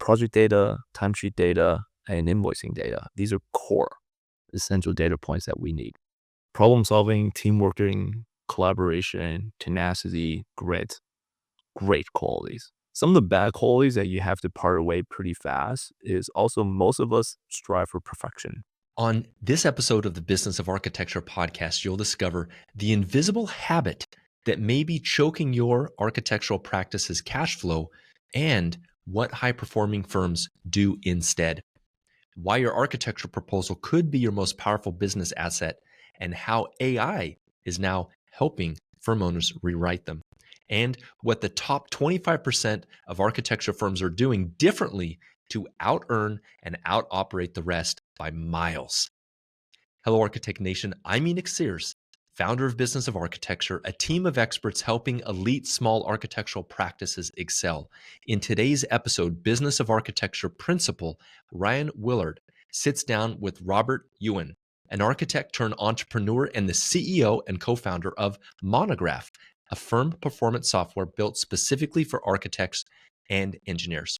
project data, timesheet data, and invoicing data. These are core essential data points that we need. Problem solving, teamwork, collaboration, tenacity, grit, great qualities. Some of the bad qualities that you have to part away pretty fast is also most of us strive for perfection. On this episode of the Business of Architecture podcast, you'll discover the invisible habit that may be choking your architectural practice's cash flow and what high-performing firms do instead. Why your architecture proposal could be your most powerful business asset, and how AI is now helping firm owners rewrite them, and what the top 25% of architecture firms are doing differently to out-earn and out-operate the rest by miles. Hello, Architect Nation. I'm Enoch Sears, founder of Business of Architecture, a team of experts helping elite small architectural practices excel. In today's episode, Business of Architecture principal Rion Willard sits down with Robert Yuen, an architect turned entrepreneur and the CEO and co-founder of Monograph, a firm performance software built specifically for architects and engineers.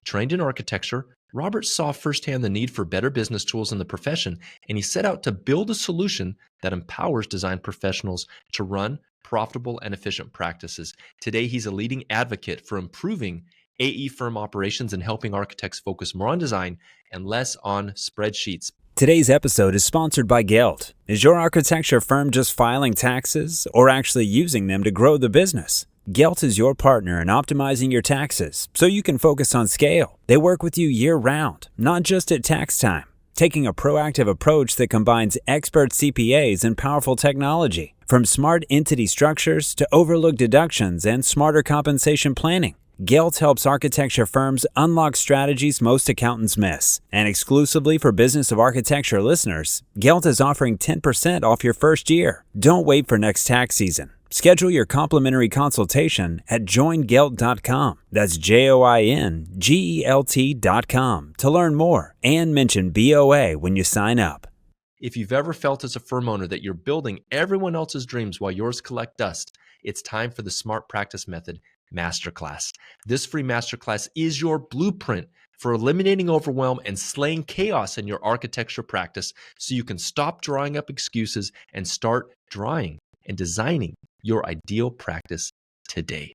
Trained in architecture, Robert saw firsthand the need for better business tools in the profession, and he set out to build a solution that empowers design professionals to run profitable and efficient practices. Today, he's a leading advocate for improving AE firm operations and helping architects focus more on design and less on spreadsheets. Today's episode is sponsored by Gelt. Is your architecture firm just filing taxes or actually using them to grow the business? Gelt is your partner in optimizing your taxes so you can focus on scale. They work with you year-round, not just at tax time, taking a proactive approach that combines expert CPAs and powerful technology, from smart entity structures to overlook deductions and smarter compensation planning. Gelt helps architecture firms unlock strategies most accountants miss. And exclusively for Business of Architecture listeners, Gelt is offering 10% off your first year. Don't wait for next tax season. Schedule your complimentary consultation at joingelt.com. That's JOINGELT.com to learn more and mention BOA when you sign up. If you've ever felt as a firm owner that you're building everyone else's dreams while yours collect dust, it's time for the Smart Practice Method Masterclass. This free masterclass is your blueprint for eliminating overwhelm and slaying chaos in your architecture practice so you can stop drawing up excuses and start drawing and designing your ideal practice today.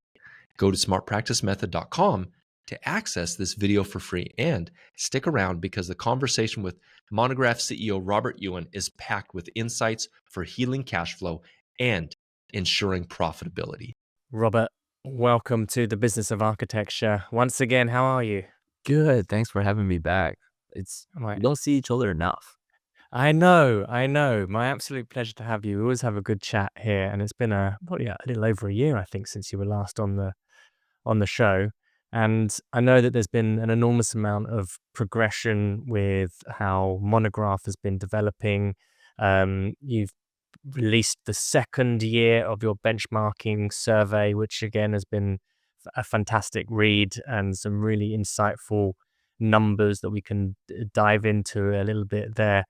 Go to smartpracticemethod.com to access this video for free, and stick around because the conversation with Monograph CEO Robert Yuen is packed with insights for healing cash flow and ensuring profitability. Robert, welcome to the Business of Architecture. Once again, how are you? Good. Thanks for having me back. We don't see each other enough. I know. My absolute pleasure to have you. We always have a good chat here, and it's been probably a little over a year, I think, since you were last on the show. And I know that there's been an enormous amount of progression with how Monograph has been developing. You've released the second year of your benchmarking survey, which again has been a fantastic read and some really insightful numbers that we can dive into a little bit there.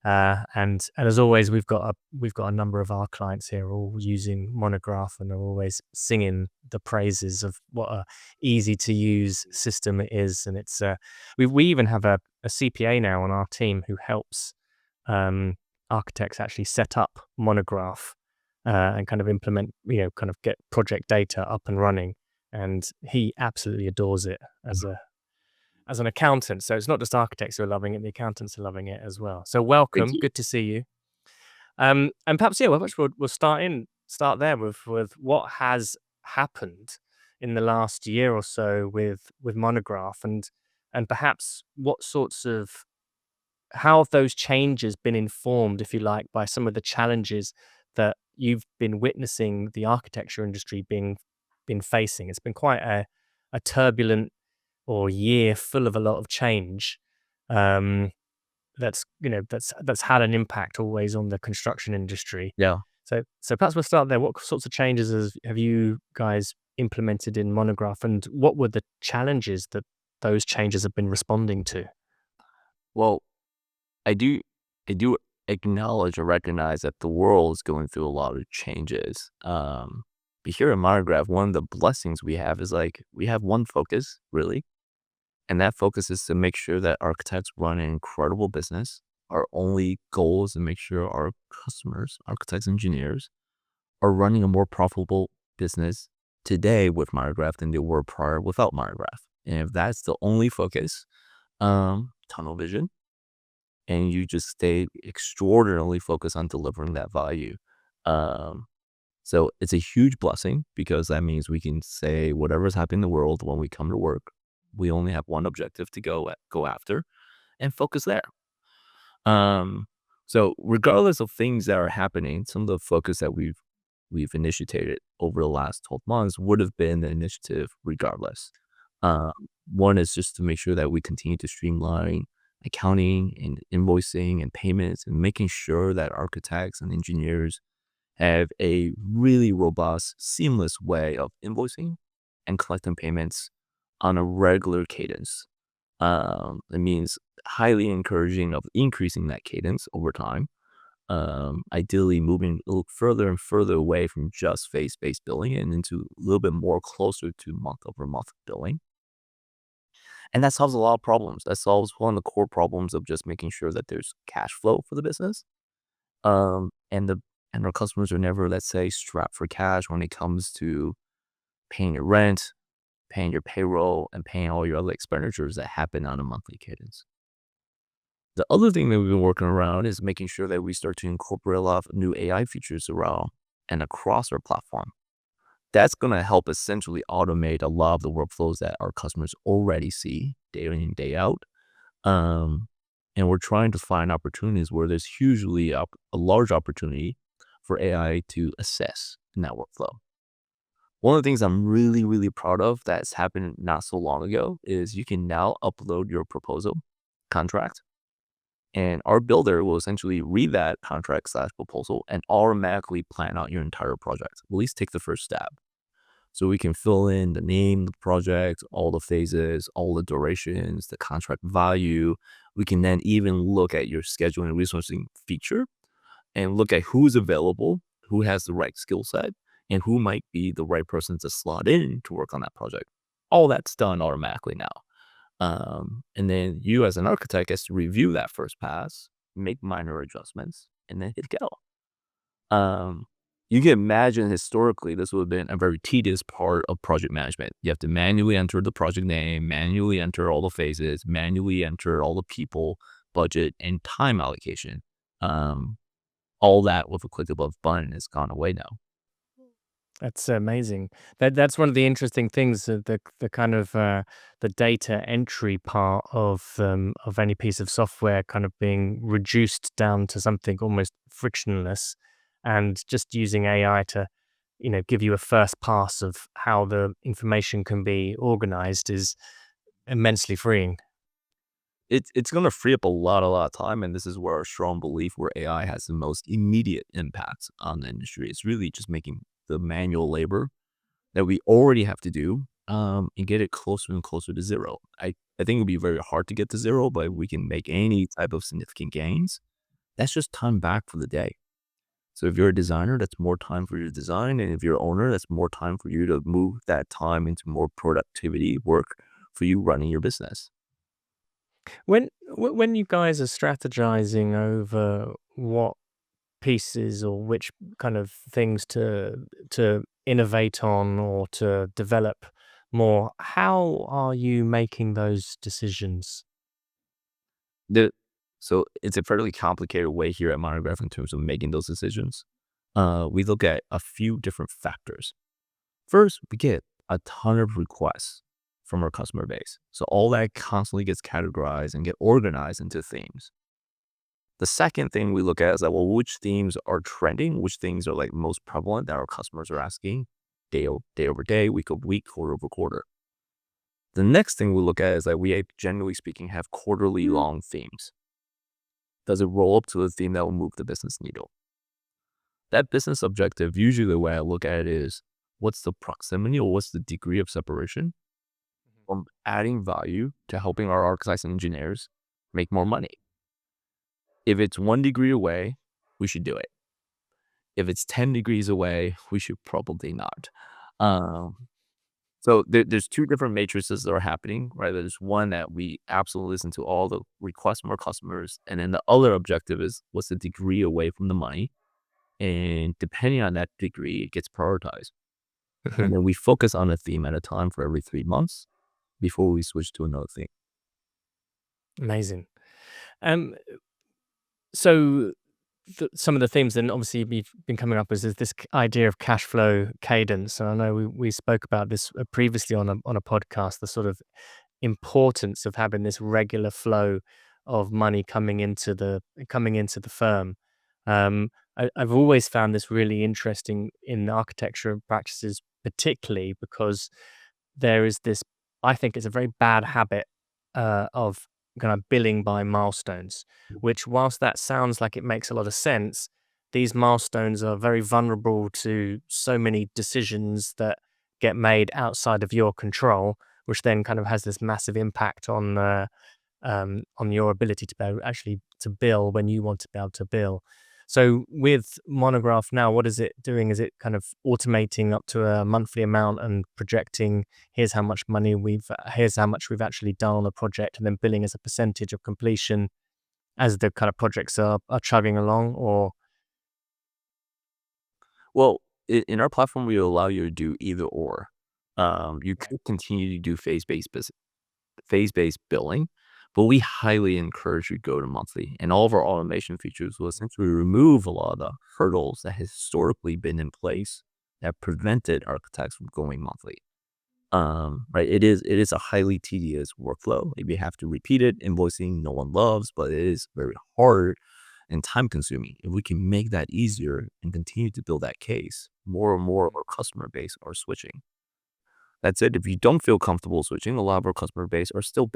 And as always, we've got a number of our clients here all using Monograph, and are always singing the praises of what a easy to use system it is. And it's we even have a CPA now on our team who helps architects actually set up Monograph and kind of implement, kind of get project data up and running. And he absolutely adores it as an accountant. So it's not just architects who are loving it, the accountants are loving it as well. So welcome, good to see you. And perhaps, we'll start there with what has happened in the last year or so with Monograph, and perhaps what sorts of, how have those changes been informed, if you like, by some of the challenges that you've been witnessing the architecture industry been facing. It's been quite a turbulent year full of a lot of change. That's had an impact always on the construction industry. Yeah. So perhaps we'll start there. What sorts of changes have you guys implemented in Monograph, and what were the challenges that those changes have been responding to? Well, I do acknowledge or recognize that the world is going through a lot of changes. But here at Monograph, one of the blessings we have is we have one focus, really. And that focus is to make sure that architects run an incredible business. Our only goal is to make sure our customers, architects, engineers, are running a more profitable business today with Monograph than they were prior without Monograph. And if that's the only focus, tunnel vision, and you just stay extraordinarily focused on delivering that value. Um, so it's a huge blessing because that means we can say whatever's happening in the world when we come to work, we only have one objective to go after and focus there. Um, so regardless of things that are happening, some of the focus that we've initiated over the last 12 months would have been the initiative regardless. Um, One is just to make sure that we continue to streamline accounting and invoicing and payments and making sure that architects and engineers have a really robust, seamless way of invoicing and collecting payments on a regular cadence. It means highly encouraging of increasing that cadence over time. Ideally moving a little further and further away from just phase-based billing and into a little bit more closer to month-over-month billing. And that solves a lot of problems. That solves one of the core problems of just making sure that there's cash flow for the business. And our customers are never, let's say, strapped for cash when it comes to paying your rent, paying your payroll, and paying all your other expenditures that happen on a monthly cadence. The other thing that we've been working around is making sure that we start to incorporate a lot of new AI features around and across our platform. That's going to help essentially automate a lot of the workflows that our customers already see day in and day out. And we're trying to find opportunities where there's hugely a large opportunity for AI to assess in that workflow. One of the things I'm really, really proud of that's happened not so long ago is you can now upload your proposal contract, and our builder will essentially read that contract/proposal and automatically plan out your entire project. At least take the first step. So we can fill in the name, the project, all the phases, all the durations, the contract value. We can then even look at your scheduling and resourcing feature and look at who's available, who has the right skill set, and who might be the right person to slot in to work on that project. All that's done automatically now. And then you as an architect has to review that first pass, make minor adjustments, and then hit go. You can imagine historically this would have been a very tedious part of project management. You have to manually enter the project name, manually enter all the phases, manually enter all the people, budget, and time allocation. All that with a click of a button has gone away now. That's amazing. That's one of the interesting things, the kind of the data entry part of any piece of software kind of being reduced down to something almost frictionless, and just using AI to, give you a first pass of how the information can be organized is immensely freeing. It's going to free up a lot of time, and this is where our strong belief where AI has the most immediate impact on the industry. It's really just making the manual labor that we already have to do, and get it closer and closer to zero. I think it would be very hard to get to zero, but if we can make any type of significant gains, that's just time back for the day. So if you're a designer, that's more time for you to design, and if you're an owner, that's more time for you to move that time into more productivity work for you running your business. When you guys are strategizing over what pieces or which kind of things to innovate on or to develop more, how are you making those decisions? The So it's a fairly complicated way here at Monograph in terms of making those decisions. We look at a few different factors. First, we get a ton of requests from our customer base. So all that constantly gets categorized and get organized into themes. The second thing we look at is that, well, which themes are trending, which things are like most prevalent that our customers are asking day over day, week over week, quarter over quarter. The next thing we look at is that we, generally speaking, have quarterly long themes. Does it roll up to a theme that will move the business needle? That business objective, usually the way I look at it is, what's the proximity or what's the degree of separation from adding value to helping our architects and engineers make more money? If it's 1 degree away, we should do it. If it's 10 degrees away, we should probably not. Um, So there's two different matrices that are happening, right? There's one that we absolutely listen to all the requests from our customers. And then the other objective is what's the degree away from the money. And depending on that degree, it gets prioritized. And then we focus on a theme at a time for every 3 months before we switch to another theme. Amazing. Um, so some of the themes then obviously you've been coming up with is this idea of cash flow cadence. And I know we spoke about this previously on a podcast, the sort of importance of having this regular flow of money coming into the firm. I've always found this really interesting in architecture practices, particularly because there is this. I think it's a very bad habit of kind of billing by milestones. Which, whilst that sounds like it makes a lot of sense, these milestones are very vulnerable to so many decisions that get made outside of your control, which then kind of has this massive impact on your ability to be able actually to bill when you want to be able to bill. So with Monograph now, what is it doing? Is it kind of automating up to a monthly amount and projecting, here's how much we've actually done on the project, and then billing as a percentage of completion as the kind of projects are chugging along? Or Well, in our platform, we allow you to do either or. You could continue to do phase-based billing, but we highly encourage you to go to monthly. And all of our automation features will essentially remove a lot of the hurdles that has historically been in place that prevented architects from going monthly. Right? It is a highly tedious workflow. If you have to repeat it, invoicing no one loves, but it is very hard and time consuming. If we can make that easier and continue to build that case, more and more of our customer base are switching. That's it. If you don't feel comfortable switching, a lot of our customer base are still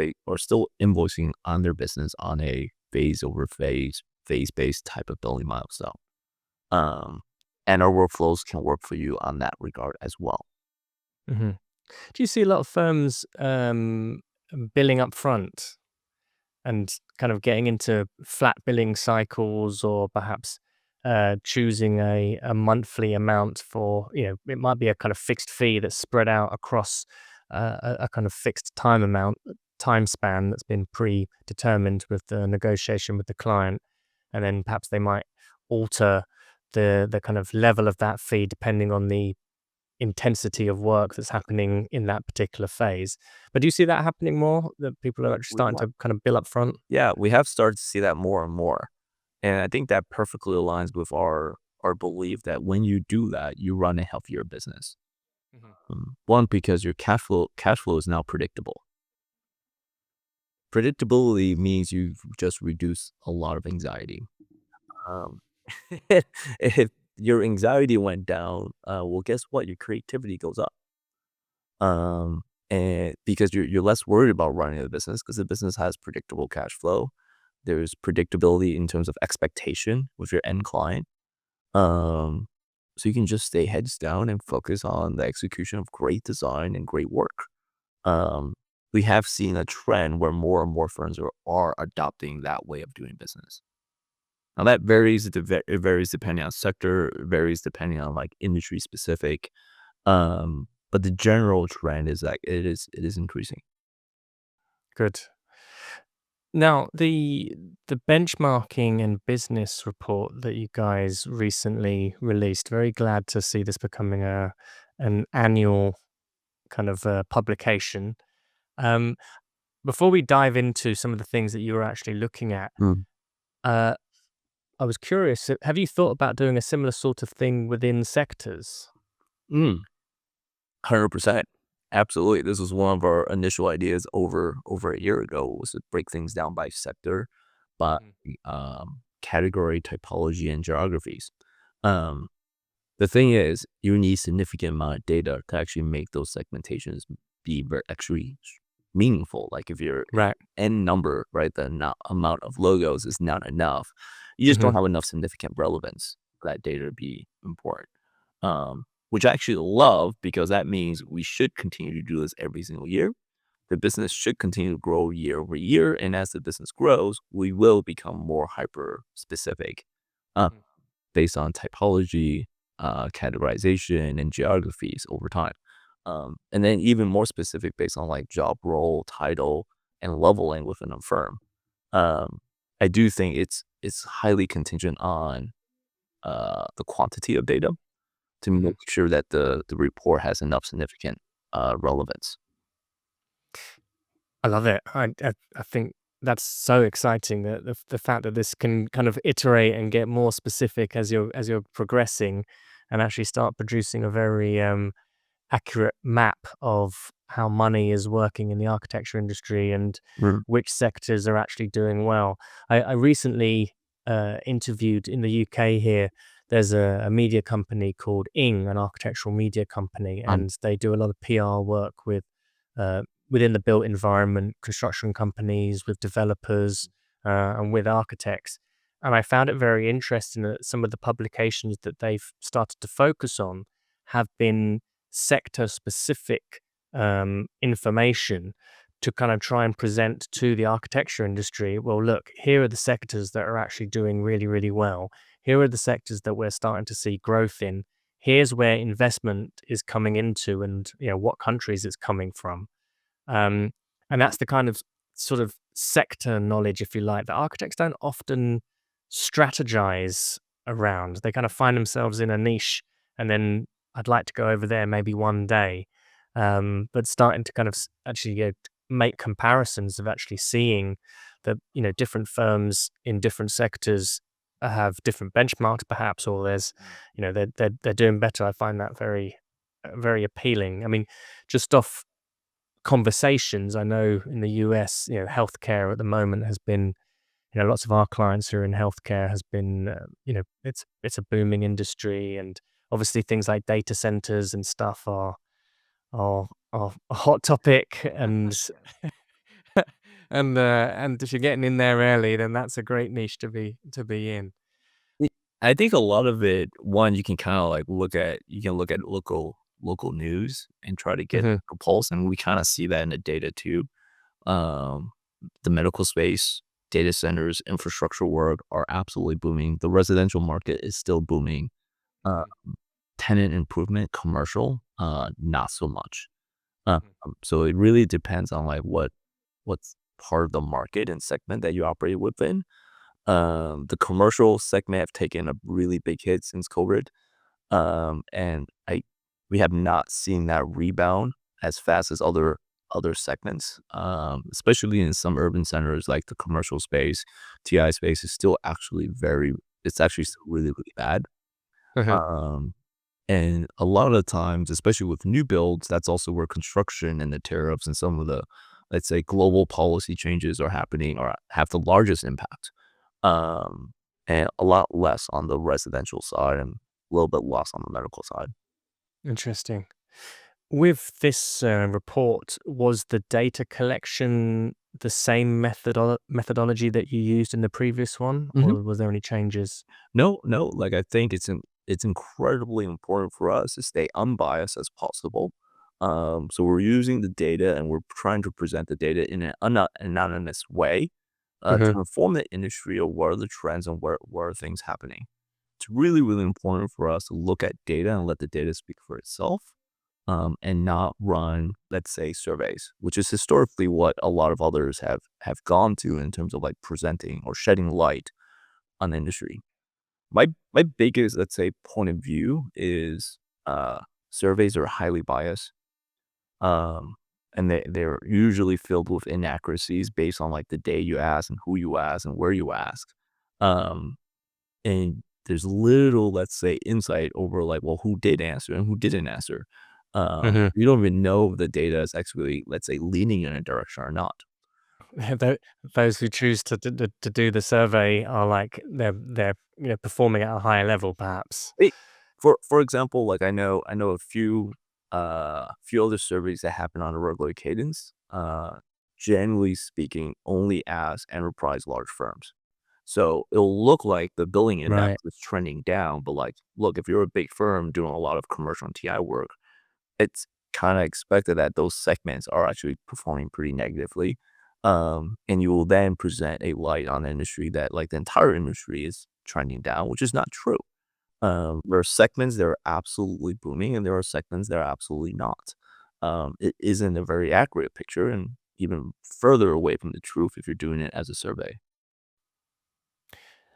invoicing on their business on a phase over phase-based type of billing milestone. And our workflows can work for you on that regard as well. do you see a lot of firms billing up front and kind of getting into flat billing cycles, or perhaps choosing a monthly amount for, it might be a kind of fixed fee that's spread out across a kind of fixed time span that's been predetermined with the negotiation with the client, and then perhaps they might alter the kind of level of that fee depending on the intensity of work that's happening in that particular phase. But do you see that happening more, that people are actually starting to kind of bill up front? Yeah, we have started to see that more and more. And I think that perfectly aligns with our belief that when you do that, you run a healthier business. One, because your cash flow is now predictable. Predictability means you just reduce a lot of anxiety. If your anxiety went down, well, guess what? Your creativity goes up. And because you're less worried about running the business, because the business has predictable cash flow. There's predictability in terms of expectation with your end client. So you can just stay heads down and focus on the execution of great design and great work. We have seen a trend where more and more firms are adopting that way of doing business. Now that varies. It varies depending on sector. It varies depending on like industry specific. But the general trend is that it is increasing. Good. Now, the benchmarking and business report that you guys recently released, very glad to see this becoming an annual kind of publication. Before we dive into some of the things that you were actually looking at, I was curious, have you thought about doing a similar sort of thing within sectors? 100%. Absolutely. This was one of our initial ideas over a year ago, was to break things down by sector, by category, typology, and geographies. The thing is, you need significant amount of data to actually make those segmentations be actually meaningful. Like if your Right. n number, right, the amount of logos is not enough, you just don't have enough significant relevance for that data to be important. Which I actually love, because that means we should continue to do this every single year. The business should continue to grow year over year, and as the business grows, we will become more hyper specific based on typology, categorization, and geographies over time. And then even more specific based on like job role, title, and leveling within a firm. Um, I do think it's highly contingent on the quantity of data to make sure that the report has enough significant relevance. I love it. I think that's so exciting that the fact that this can kind of iterate and get more specific as you're progressing, and actually start producing a very accurate map of how money is working in the architecture industry and Mm. which sectors are actually doing well. I recently interviewed in the UK here. There's a media company called an architectural media company, Um, and they do a lot of PR work with uh, within the built environment, construction companies, with developers, and with architects. And I found it very interesting that some of the publications that they've started to focus on have been sector specific information to kind of try and present to the architecture industry. Well, look, here are the sectors that are actually doing really, really well. Here are the sectors that we're starting to see growth in. Here's where investment is coming into, and what countries it's coming from. Um, and that's the kind of sort of sector knowledge, if you like, that architects don't often strategize around. They kind of find themselves in a niche, and then I'd like to go over there maybe one day. But starting to kind of actually make comparisons of actually seeing that different firms in different sectors have different benchmarks, perhaps, or there's they're doing better. I find that very appealing. I mean, just off conversations, I know in the US, healthcare at the moment has been, lots of our clients who are in healthcare has been, it's a booming industry, and obviously things like data centers and stuff are a hot topic, and and if you're getting in there early, then that's a great niche to be in. Y I think a lot of it, one, you can kinda, like, look at local news and try to get Hmm. a pulse, and we kinda see that in the data too. Um, the medical space, data centers, infrastructure work are absolutely booming. The residential market is still booming. Uh, tenant improvement, commercial, not so much. So it really depends on, like, what's part of the market and segment that you operate within. The commercial segment have taken a really big hit since COVID. And we have not seen that rebound as fast as other segments. Especially in some urban centers like the commercial space, TI space is still actually it's actually still really, really bad. Hmm. Um, and a lot of the times, especially with new builds, that's also where construction and the tariffs and some of the, let's say, global policy changes are happening or have the largest impact. Um, and a lot less on the residential side and a little bit less on the medical side. Interesting. With this report, was the data collection the same methodology that you used in the previous one, Mhm. or was there any changes? No, no, like, I think it's incredibly important for us to stay unbiased as possible. So we're using the data and we're trying to present the data in an anonymous way, Hmm. to inform the industry of what are the trends and where are things happening. It's really, really important for us to look at data and let the data speak for itself, and not run, let's say, surveys, which is historically what a lot of others have gone to in terms of like presenting or shedding light on the industry. My biggest, let's say, point of view is surveys are highly biased. Um, and they're usually filled with inaccuracies based on like the day you ask and who you ask and where you ask. Um, and there's little, let's say, insight over like, well, who did answer and who didn't answer. Hmm. You don't even know if the data is actually, let's say, leaning in a direction or not. Those who choose to do the survey are like they're performing at a higher level, perhaps. It, for example, like I know a few other surveys that happen on a regular cadence. Generally speaking, only as enterprise large firms. So it'll look like the billing index Right. is trending down, but like, look, if you're a big firm doing a lot of commercial and TI work, it's kind of expected that those segments are actually performing pretty negatively. And you will then present a light on the industry that like the entire industry is trending down, which is not true. There are segments that are absolutely booming and there are segments that are absolutely not. it isn't a very accurate picture and even further away from the truth if you're doing it as a survey.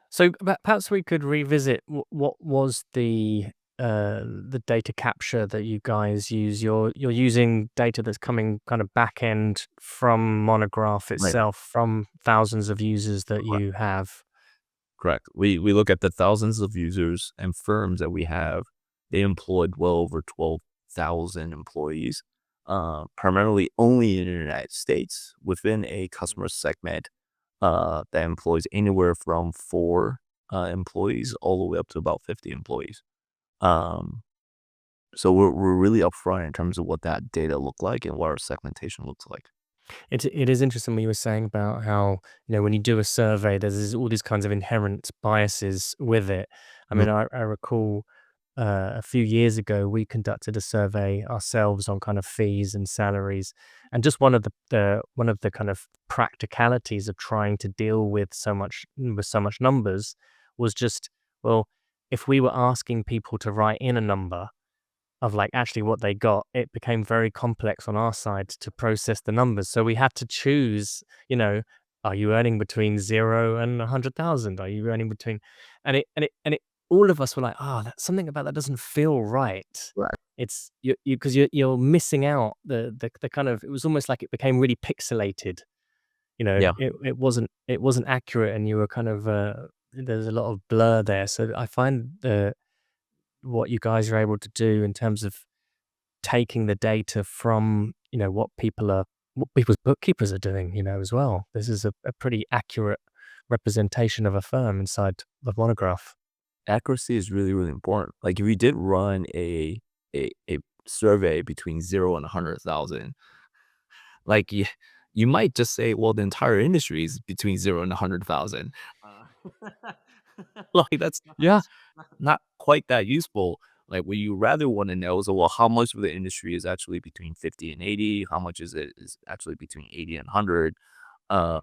So perhaps we could revisit what was the data capture that you guys use. You're using data that's coming kind of back end from Monograph Right. itself, from thousands of users that you have. Correct. We look at the thousands of users and firms that we have. They employed well over 12,000 employees, primarily only in the United States, within a customer segment that employs anywhere from 4 employees all the way up to about 50 employees. Um, so we're really upfront in terms of what that data look like and what our segmentation looks like. It is interesting what you were saying about how, when you do a survey, all these kinds of inherent biases with it. I Mm. mean, I recall a few years ago, we conducted a survey ourselves on kind of fees and salaries, and just one of the kind of practicalities of trying to deal with so much numbers was just, well, if we were asking people to write in a number of like actually what they got, it became very complex on our side to process the numbers. So we had to choose, are you earning between 0 and 100,000? Are you earning between, and it, all of us were like, that's something about that doesn't feel right. Right. It's because you're missing out the kind of, it was almost like it became really pixelated. Yeah. It wasn't accurate, and you were kind of, there's a lot of blur there. So I find what you guys are able to do in terms of taking the data from, what people's bookkeepers are doing, as well. This is a pretty accurate representation of a firm inside the Monograph. Accuracy is really, really important. Like if you did run a survey between 0 and 100,000, like you might just say, well, the entire industry is between 0 and 100,000. Like that's Yeah. not quite that useful. Like what you rather want to know is, well, how much of the industry is actually between 50 and 80? How much is actually between 80 and 100? Uh,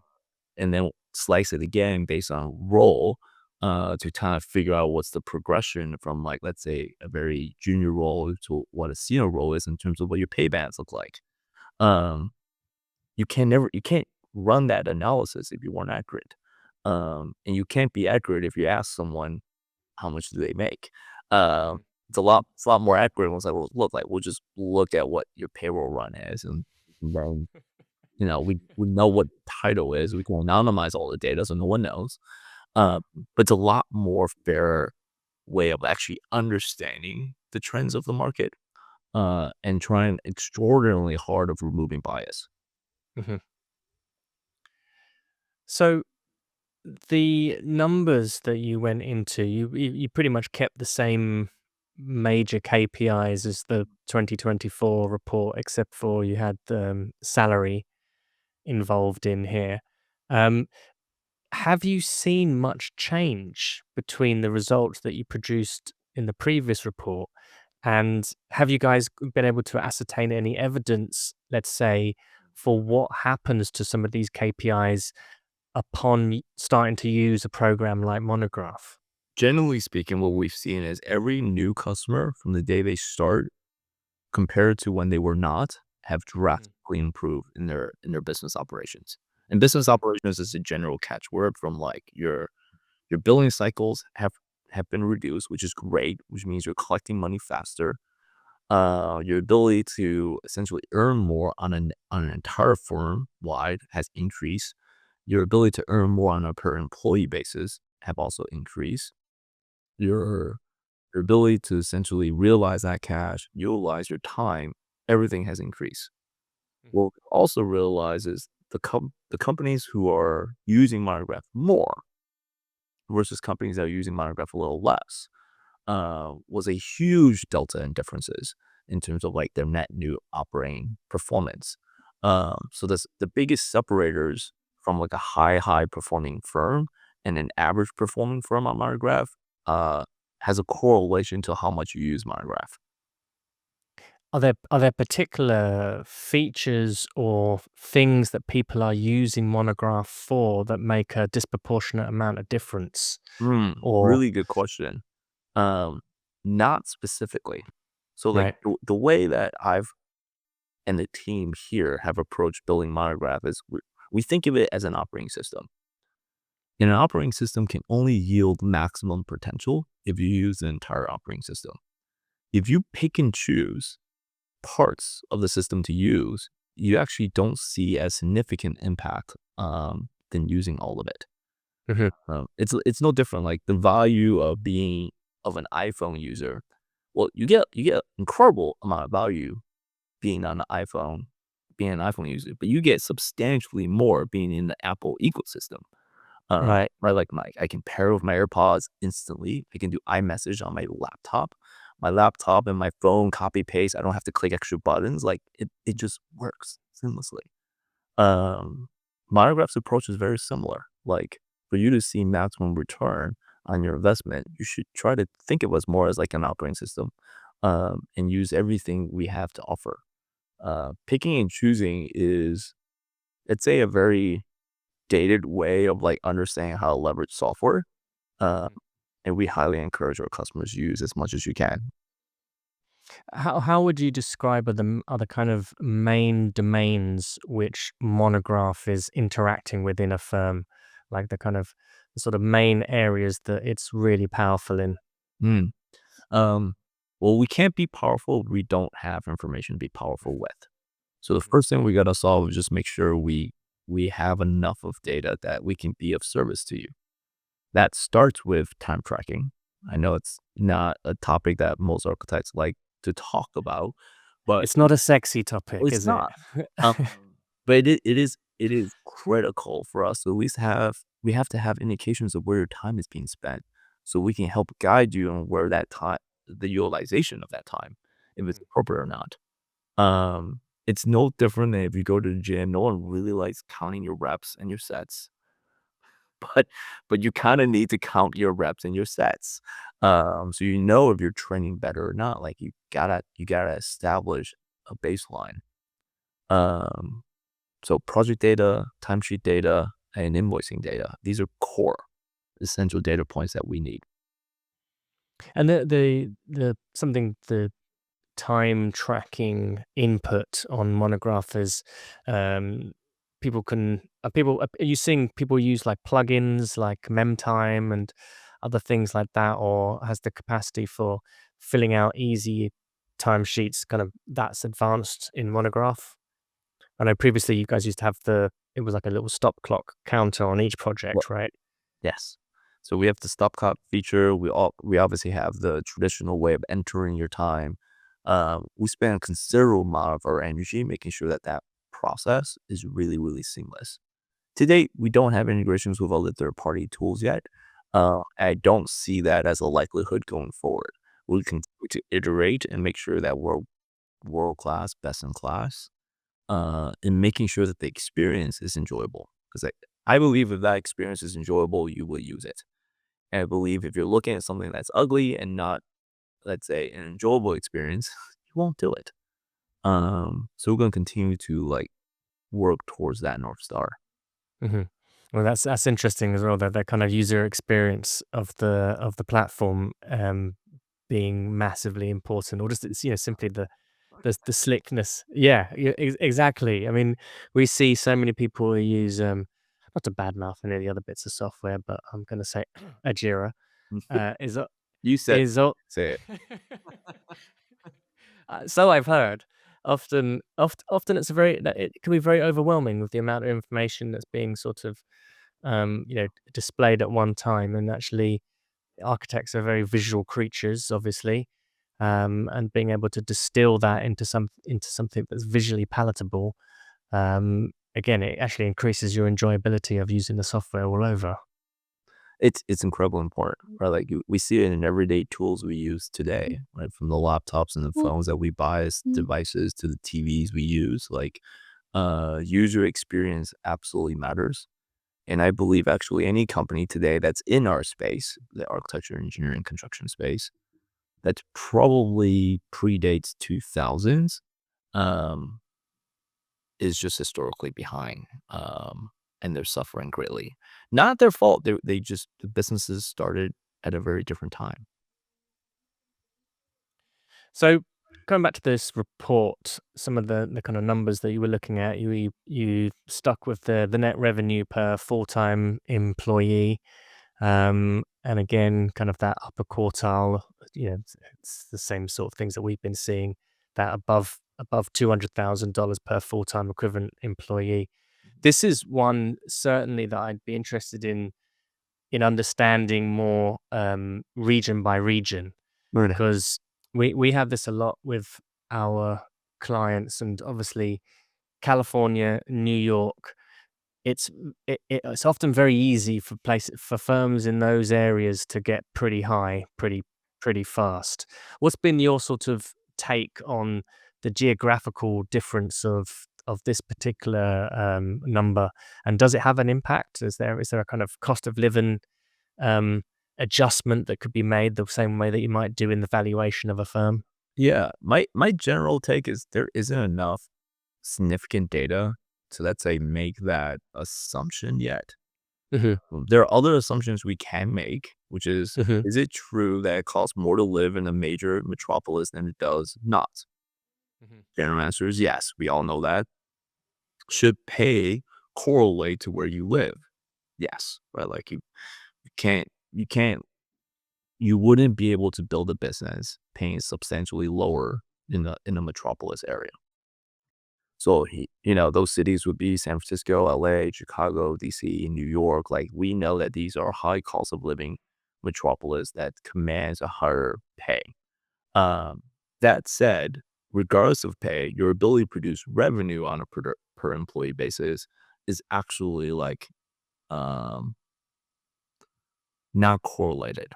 and then slice it again based on role, to kind of figure out what's the progression from, like, let's say a very junior role to what a senior role is in terms of what your pay bands look like. Um, you can't run that analysis if you weren't accurate. And you can't be accurate if you ask someone how much do they make. It's a lot more accurate once I will look like we'll just look at what your payroll run is, and then we know what title is. We can anonymize all the data so no one knows. But it's a lot more fair way of actually understanding the trends of the market, and trying extraordinarily hard of removing bias. Mhm. So the numbers that you went into, you pretty much kept the same major KPIs as the 2024 report, except for you had salary involved in here. Um, have you seen much change between the results that you produced in the previous report? And have you guys been able to ascertain any evidence, let's say, for what happens to some of these KPIs upon starting to use a program like Monograph? Generally speaking, what we've seen is every new customer from the day they start compared to when they were not have drastically improved in their business operations. And business operations is a general catchword from like your billing cycles have been reduced, which is great, which means you're collecting money faster. Your ability to essentially earn more on an entire firm wide has increased. Your ability to earn more on a per employee basis have also increased. Your your ability to essentially realize that cash, utilize your time, everything has increased. What we also realize is the companies who are using Monograph more versus companies that are using Monograph a little less, was a huge delta in differences in terms of like their net new operating performance. So this the biggest separators from like a high performing firm and an average performing firm on Monograph, uh, has a correlation to how much you use Monograph. Are there particular features or things that people are using Monograph for that make a disproportionate amount of difference? Or Really good question. Um, Not specifically. So like right? the way that I've and the team here have approached building Monograph is we think of it as an operating system. And an operating system can only yield maximum potential if you use the entire operating system. If you pick and choose parts of the system to use, you actually don't see as significant impact than using all of it. It's no different. Like the value of being of an iPhone user, well, you get incredible amount of value being on the iPhone, being an iPhone user, but you get substantially more being in the Apple ecosystem. Right. Like I can pair with my AirPods instantly. I can do iMessage on my laptop. My laptop and my phone copy paste. I don't have to click extra buttons. Like it just works seamlessly. Monograph's approach is very similar. Like for you to see maximum return on your investment, you should try to think of us more as like an operating system, and use everything we have to offer. Picking and choosing is, let's say, a very dated way of like understanding how to leverage software. And we highly encourage our customers to use as much as you can. How would you describe are the kind of main domains which Monograph is interacting with in a firm, like the sort of main areas that it's really powerful in? Hmm. Well, we can't be powerful if we don't have information to be powerful with. So the first thing we gotta solve is just make sure we have enough of data that we can be of service to you. That starts with time tracking. I know it's not a topic that most architects like to talk about, but It's not a sexy topic, it's is it? not. Um, but it is critical for us to at least we have to have indications of where your time is being spent, so we can help guide you on where that time, the utilization of that time, if it's appropriate or not. It's no different than if you go to the gym. No one really likes counting your reps and your sets, but you kind of need to count your reps and your sets, so you know if you're training better or not. Like you gotta establish a baseline. Um, so project data, timesheet data, and invoicing data. These are core essential data points that we need. And the time tracking input on Monograph is, um, are you seeing people use like plugins like MemTime and other things like that, or has the capacity for filling out easy timesheets kind of that's advanced in Monograph? I know previously you guys used to have it was like a little stop clock counter on each Well, project, right? yes. So we have the stop clock feature. We obviously have the traditional way of entering your time. We spend a considerable amount of our energy making sure that that process is really, really seamless. To date, we don't have integrations with other third-party tools yet. I don't see that as a likelihood going forward. We continue to iterate and make sure that we're world-class, best in class, in making sure that the experience is enjoyable. Because I believe if that experience is enjoyable, you will use it. And I believe if you're looking at something that's ugly and not, let's say, an enjoyable experience, you won't do it. So we're going to continue to like work towards that North Star. hmm Well, that's interesting as well. That kind of user experience of the platform being massively important, or just simply the slickness. Yeah, exactly. I mean, we see so many people who use not to badmouth any of the other bits of software, but I'm going to say Ajira is You said is say it. so I've heard. Often it can be very overwhelming with the amount of information that's being sort of displayed at one time. And actually, architects are very visual creatures, obviously, and being able to distill that into something that's visually palatable. Again, it actually increases your enjoyability of using the software all over. It's incredibly important, right? Like we see it in everyday tools we use today, right? From the laptops and the phones that we buy as devices to the TVs we use. Like, user experience absolutely matters. And I believe actually any company today that's in our space, the architecture, engineering, construction space, that probably predates 2000s, um, is just historically behind, and they're suffering greatly. Not their fault. The businesses started at a very different time. So Going back to this report, some of the kind of numbers that you were looking at, you stuck with the net revenue per full-time employee. And again, kind of that upper quartile, it's the same sort of things that we've been seeing, that above $200,000 per full-time equivalent employee. This is one certainly that I'd be interested in understanding more, region by region, Right. because we have this a lot with our clients, and obviously California, New York, it's often very easy for firms in those areas to get pretty high pretty fast. What's been your sort of take on the geographical difference of this particular number, and does it have an impact? Is there a kind of cost of living um, adjustment that could be made the same way that you might do in the valuation of a firm? Yeah, my general take is there isn't enough significant data to, let's say, make that assumption yet. Hmm. There are other assumptions we can make, which is Hmm. it true that it costs more to live in a major metropolis than it does not? Hmm. General answer is yes. We all know that. Should pay correlate to where you live? Yes, right? Like you can't you wouldn't be able to build a business paying substantially lower in a metropolis area. So those cities would be San Francisco, LA, Chicago, DC, New York. Like, we know that these are high cost of living metropolis that commands a higher pay. Um, that said, regardless of pay, your ability to produce revenue on a per employee basis is actually like um, not correlated.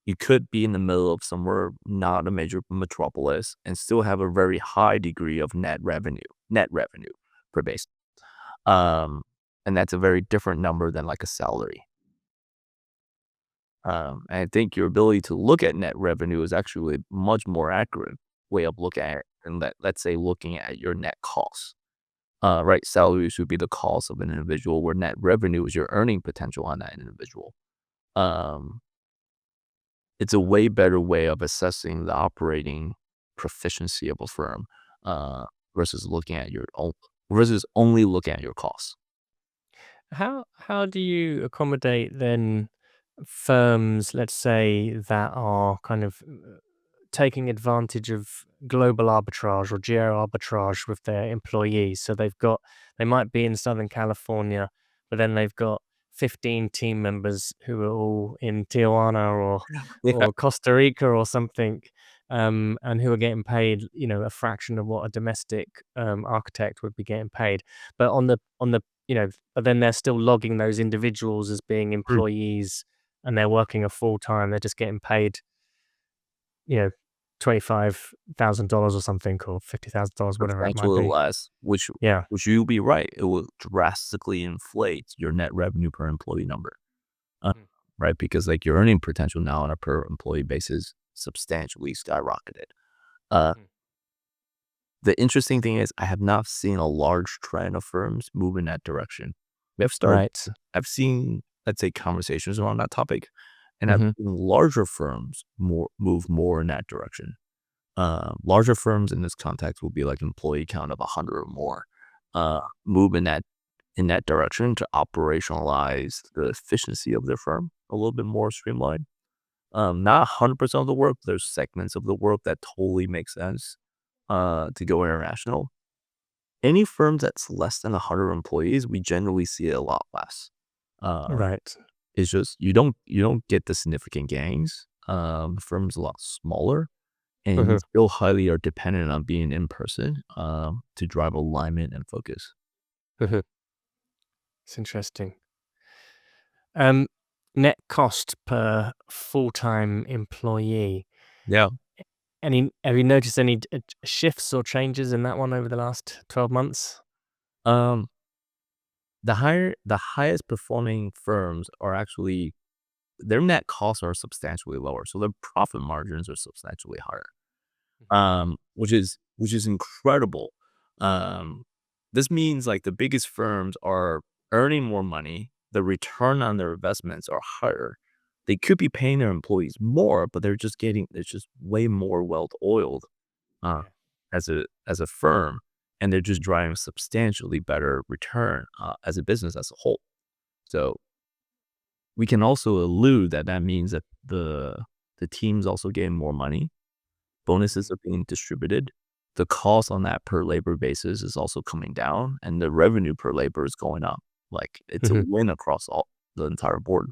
You could be in the middle of somewhere not a major metropolis and still have a very high degree of net revenue per base. Um, and that's a very different number than like a salary. And I think your ability to look at net revenue is actually a much more accurate way of looking at it. And let's say looking at your net costs. Right, salaries would be the cost of an individual, where net revenue is your earning potential on that individual. Um, it's a way better way of assessing the operating proficiency of a firm, uh, versus only looking at your costs. How do you accommodate then firms, let's say, that are kind of taking advantage of global arbitrage or geo arbitrage with their employees? So they might be in Southern California, but then they've got 15 team members who are all in Tijuana Yeah. or Costa Rica or something, and who are getting paid, a fraction of what a domestic architect would be getting paid. But but then they're still logging those individuals as being Mm. employees, and they're working a full time. They're just getting paid, you know, $25,000 or something, or $50,000, whatever it might Substantially be. less, Yeah. which you'll be right, it will drastically inflate your net revenue per employee number. Uh, Mm. right, because like your earning potential now on a per employee basis substantially skyrocketed. Uh, Mhm. the interesting thing is I have not seen a large trend of firms move in that direction. We have started. Right. I've seen, let's say, conversations around that topic, and I've Mhm. seen larger firms move more in that direction. Larger firms in this context will be like employee count of 100 or more. Move in that direction to operationalize the efficiency of their firm a little bit more streamlined. Not 100% of the work. There's segments of the work that totally make sense to go international. Any firm that's less than 100 employees, we generally see it a lot less. Uh, Right. it's just you don't get the significant gains. The firm's a lot smaller, and you Mhm. still highly are dependent on being in person to drive alignment and focus. Mhm. It's interesting. Um, Net cost per full-time employee. Yeah. Have you noticed any shifts or changes in that one over the last 12 months? Um, the highest performing firms are actually their net costs are substantially lower, so their profit margins are substantially higher. Which is incredible. Um, this means like the biggest firms are earning more money. The return on their investments are higher. They could be paying their employees more, but they're just way more well oiled. uh, Yeah. as a firm, and they're just driving substantially better return as a business as a whole. So we can also allude that that means that the team's also getting more money. Bonuses are being distributed. The cost on that per labor basis is also coming down, and the revenue per labor is going up. Like it's a Mhm. win across all the entire board.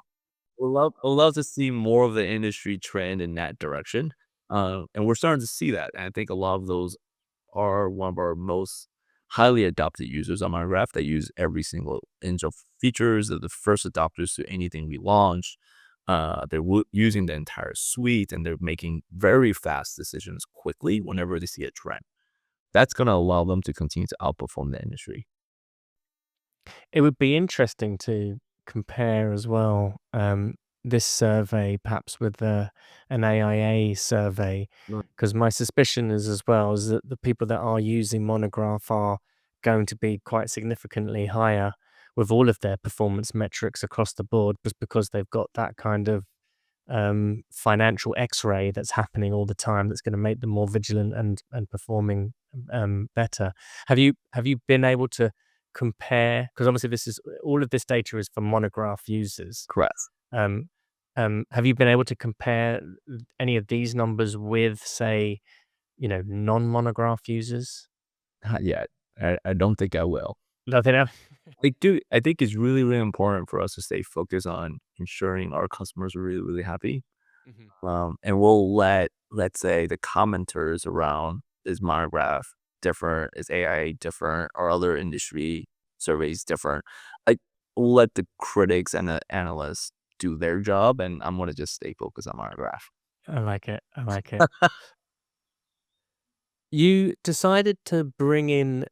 We'll love to see more of the industry trend in that direction, and we're starting to see that. And I think a lot of those are one of our most highly adopted users on Monograph. They use every single inch of features. They're the first adopters to anything we launch. They're using the entire suite, and they're making very fast decisions quickly whenever they see a trend. That's going to allow them to continue to outperform the industry. It would be interesting to compare as well, this survey perhaps with an AIA survey, Right. because my suspicion is as well is that the people that are using Monograph are going to be quite significantly higher with all of their performance metrics across the board, just because they've got that kind of financial X-ray that's happening all the time that's going to make them more vigilant and performing better. Have you been able to compare? Because obviously this is all of this data is for Monograph users. Correct. Um, have you been able to compare any of these numbers with, say, non-Monograph users? Not yet. I don't think I will. Nothing else. I think it's really, really important for us to stay focused on ensuring our customers are really, really happy. Mhm. And we'll let's say, the commenters around is Monograph different, is AI different, or other industry surveys different. Like, we'll let the critics and the analysts do their job, and I'm gonna just stay focused on Monograph. I like it. I like it. You decided to bring in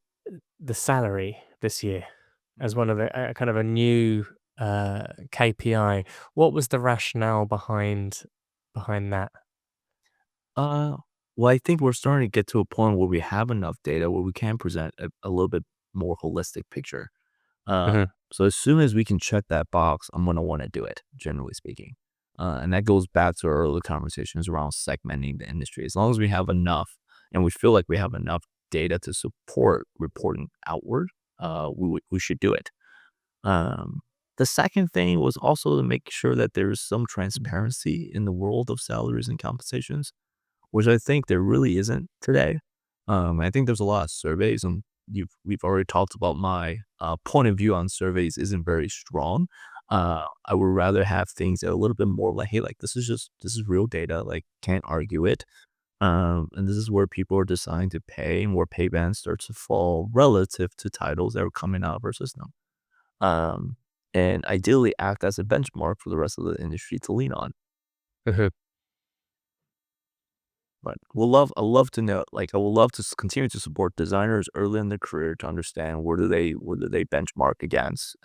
the salary this year as one of the kind of a new KPI. What was the rationale behind that? Uh, well, I think we're starting to get to a point where we have enough data where we can present a little bit more holistic picture. Uh, Mhm. so as soon as we can check that box, I'm gonna want to do it, generally speaking. And that goes back to our earlier conversations around segmenting the industry. As long as we have enough, and we feel like we have enough data to support reporting outward, we should do it. Um, the second thing was also to make sure that there's some transparency in the world of salaries and compensations, which I think there really isn't today. I think there's a lot of surveys, and we've already talked about my point of view on surveys isn't very strong. I would rather have things that are a little bit more like, hey, like this is real data, like can't argue it. And this is where people are deciding to pay, and where pay bands start to fall relative to titles that are coming out of our system. Um, and ideally act as a benchmark for the rest of the industry to lean on. Mhm. But I love to know, like, I would love to continue to support designers early in their career to understand where do they benchmark against,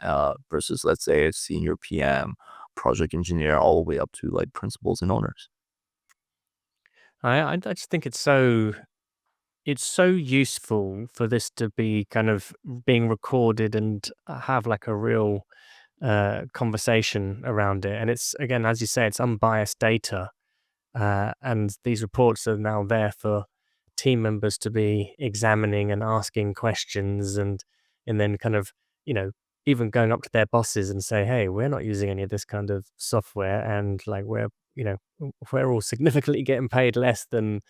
versus, let's say, a senior PM, project engineer, all the way up to like principals and owners. I just think it's so useful for this to be kind of being recorded and have like a real conversation around it. And it's, again, as you say, it's unbiased data. And these reports are now there for team members to be examining and asking questions, and then kind of, you know, even going up to their bosses and say, hey, we're not using any of this kind of software, and like we're all significantly getting paid less than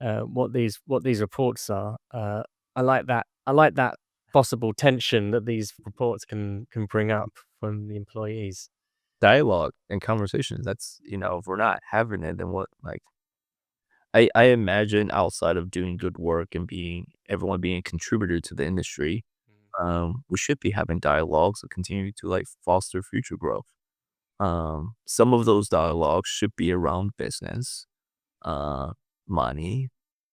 what these reports are. I like that possible tension that these reports can bring up from the employees. Dialogue and conversations. That's, if we're not having it, then what? Like, I imagine outside of doing good work and being everyone being a contributor to the industry, we should be having dialogues and continue to like foster future growth. Some of those dialogues should be around business, uh, money,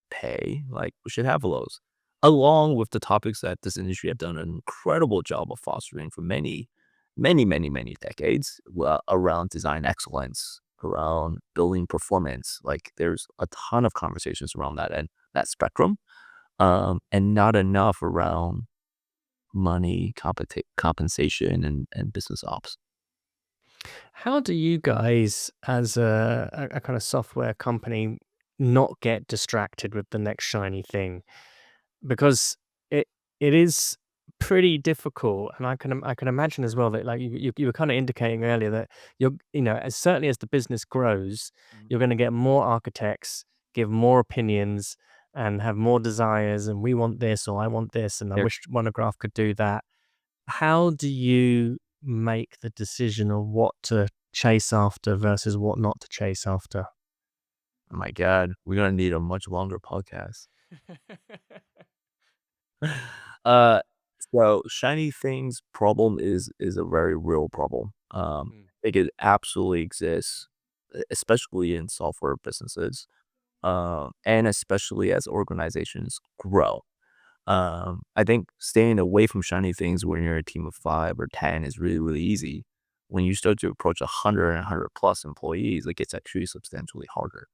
pay. Like, we should have those, along with the topics that this industry have done an incredible job of fostering for many, many, many, many decades, around design excellence, around building performance. Like, there's a ton of conversations around that and that spectrum, and not enough around money, compensation, and business ops. How do you guys, as a kind of software company, not get distracted with the next shiny thing, because it is pretty difficult, and I can imagine as well that, like, you were kind of indicating earlier that as certainly as the business grows, you're going to get more architects give more opinions and have more desires, and we want this, or I want this, and I Yeah. wish Monograph could do that. How do you make the decision of what to chase after versus what not to chase after? Oh my God, we're gonna need a much longer podcast. uh, so shiny things problem is a very real problem. Mm. I think it absolutely exists, especially in software businesses, and especially as organizations grow. I think staying away from shiny things when you're a team of 5 or 10 is really, really easy. When you start to approach 100 and 100 plus employees, it gets actually substantially harder.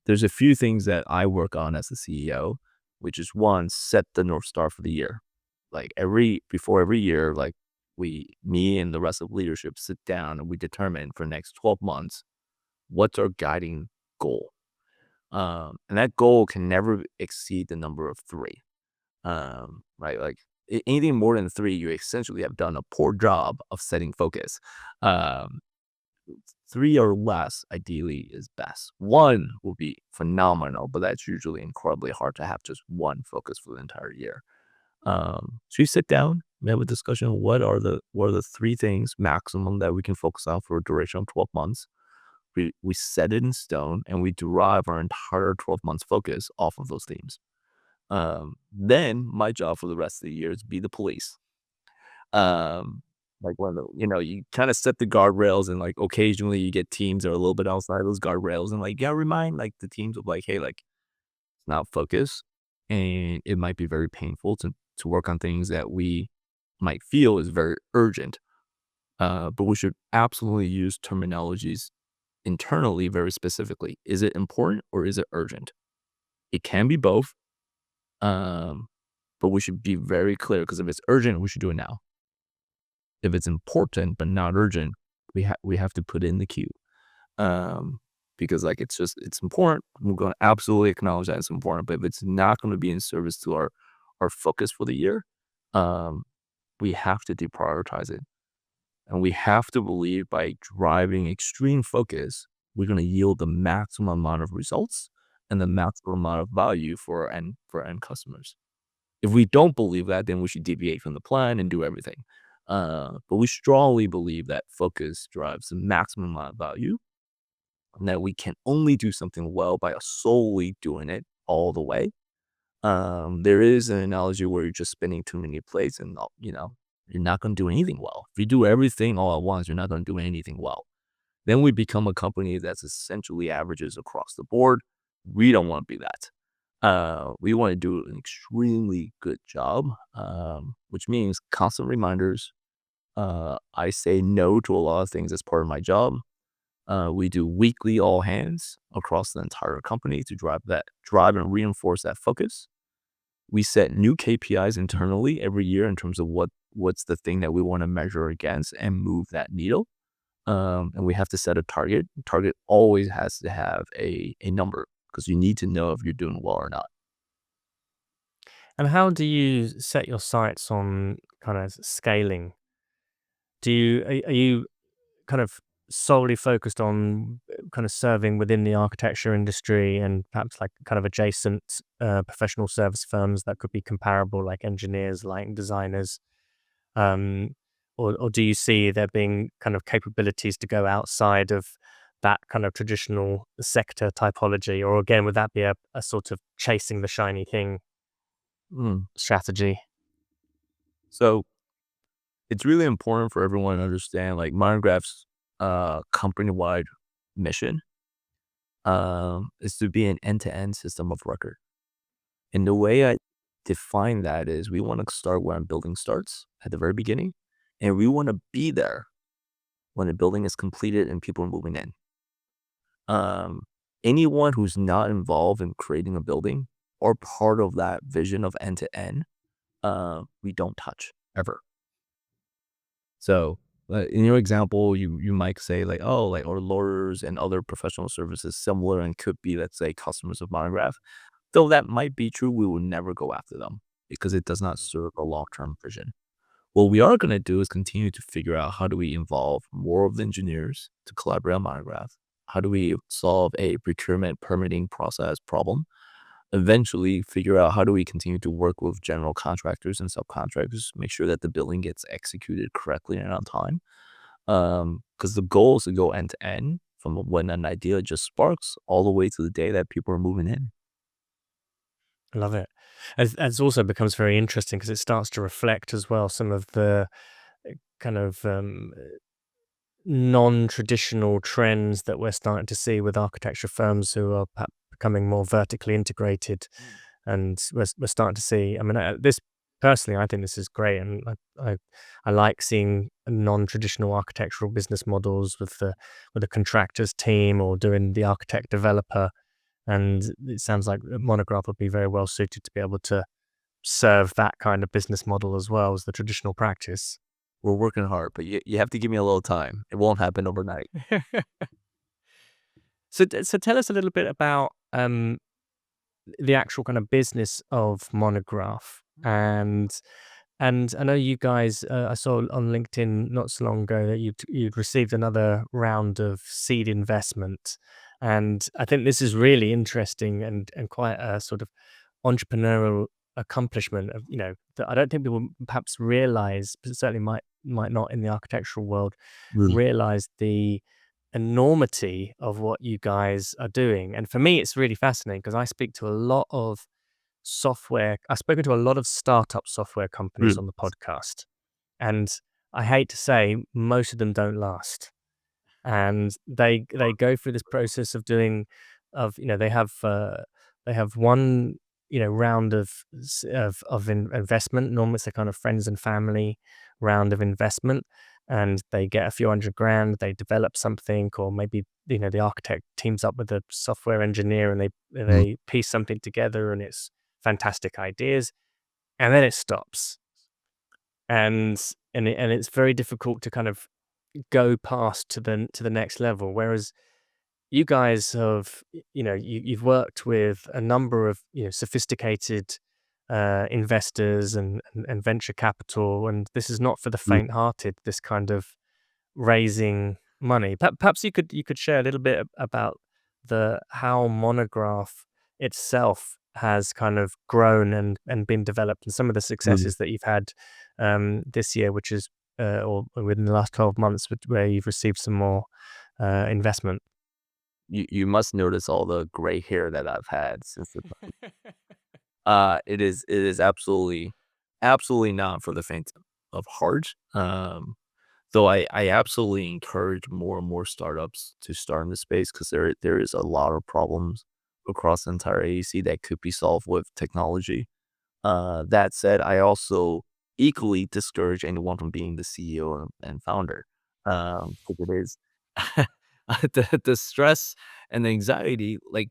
There's a few things that I work on as the CEO, which is one, set the North Star for the year. Like before every year, like me and the rest of leadership sit down and we determine for the next 12 months, what's our guiding goal. And that goal can never exceed the number of 3. Right? Like anything more than 3, you essentially have done a poor job of setting focus. Um, 3 or less, ideally, is best. 1 will be phenomenal, but that's usually incredibly hard to have just 1 focus for the entire year. So you sit down, we have a discussion. What are the 3 things maximum that we can focus on for a duration of 12 months? We set it in stone, and we derive our entire 12 months focus off of those themes. Then my job for the rest of the year is be the police. Um, like one of you kind of set the guardrails, and like occasionally you get teams that are a little bit outside those guardrails, and like, yeah, remind like the teams of like, hey, like it's not focus, and it might be very painful to work on things that we might feel is very urgent. But we should absolutely use terminologies internally very specifically. Is it important or is it urgent? It can be both. Um, but we should be very clear, because if it's urgent, we should do it now. If it's important but not urgent, we have to put it in the queue. Um, because like it's important. We're going to absolutely acknowledge that it's important. But if it's not going to be in service to our focus for the year, um, we have to deprioritize it. And we have to believe by driving extreme focus, we're going to yield the maximum amount of results and the maximum amount of value for our end customers. If we don't believe that, then we should deviate from the plan and do everything. But we strongly believe that focus drives the maximum amount of value, and that we can only do something well by solely doing it all the way. There is an analogy where you're just spinning too many plates, and you're not going to do anything well. If you do everything all at once, you're not going to do anything well. Then we become a company that's essentially averages across the board. We don't want to be that. We want to do an extremely good job, which means constant reminders. I say no to a lot of things as part of my job. We do weekly all hands across the entire company to drive and reinforce that focus. We set new KPIs internally every year in terms of what's the thing that we want to measure against and move that needle. And we have to set a target. Target always has to have a number, because you need to know if you're doing well or not. And how do you set your sights on kind of scaling? Are you kind of solely focused on kind of serving within the architecture industry and perhaps like kind of adjacent professional service firms that could be comparable, like engineers, like designers? Um, or do you see there being kind of capabilities to go outside of that kind of traditional sector typology? Or again, would that be a sort of chasing the shiny thing Mm. strategy? So it's really important for everyone to understand, like, Monograph's company-wide mission is to be an end-to-end system of record. And the way I define that is, we want to start where a building starts at the very beginning, and we want to be there when the building is completed and people are moving in. Um, Anyone who's not involved in creating a building or part of that vision of end to end, we don't touch ever. So In your example, you might say like, oh, like our lawyers and other professional services similar and could be, let's say, customers of Monograph. Though that might be true, we will never go after them because it does not serve a long-term vision. What we are going to do is continue to figure out how do we involve more of the engineers to collaborate on Monograph? How do we solve a procurement permitting process problem? Eventually figure out how do we continue to work with general contractors and subcontractors, make sure that the billing gets executed correctly and on time. Because the goal is to go end to end from when an idea just sparks all the way to the day that people are moving in. I love it. As also becomes very interesting because it starts to reflect as well some of the kind of non-traditional trends that we're starting to see with architecture firms who are perhaps becoming more vertically integrated, and we're starting to see. I mean, this personally, I think this is great, and I like seeing non-traditional architectural business models with the contractors team or doing the architect developer, and it sounds like Monograph would be very well suited to be able to serve that kind of business model as well as the traditional practice. We're working hard, but you have to give me a little time. It won't happen overnight. So tell us a little bit about the actual kind of business of Monograph, and I know you guys. I saw on LinkedIn not so long ago that you'd received another round of seed investment, and I think this is really interesting and quite a sort of entrepreneurial accomplishment of, that I don't think people perhaps realize, but certainly might not in the architectural world Really? realize the enormity of what you guys are doing. And for me, it's really fascinating because I speak to a lot of I've spoken to a lot of startup software companies Really? on the podcast, and I hate to say most of them don't last, and they go through this process of doing they have one round of investment. Normally it's a kind of friends and family round of investment, and they get a few $100,000. They develop something, or maybe the architect teams up with the software engineer, and Mm. they piece something together, and it's fantastic ideas, and then it stops, and it's very difficult to kind of go past to the next level. Whereas you guys have, you've worked with a number of sophisticated investors and venture capital, and this is not for the Mm. faint-hearted. This kind of raising money. Perhaps you could share a little bit about the how Monograph itself has kind of grown and been developed, and some of the Mm. successes that you've had this year, which is or within the last 12 months, where you've received some more investment. You must notice all the gray hair that I've had since the it is absolutely not for the faint of heart. Though I absolutely encourage more and more startups to start in this space because there is a lot of problems across the entire AEC that could be solved with technology. That said, I also equally discourage anyone from being the CEO and founder, because it is the stress and the anxiety. Like,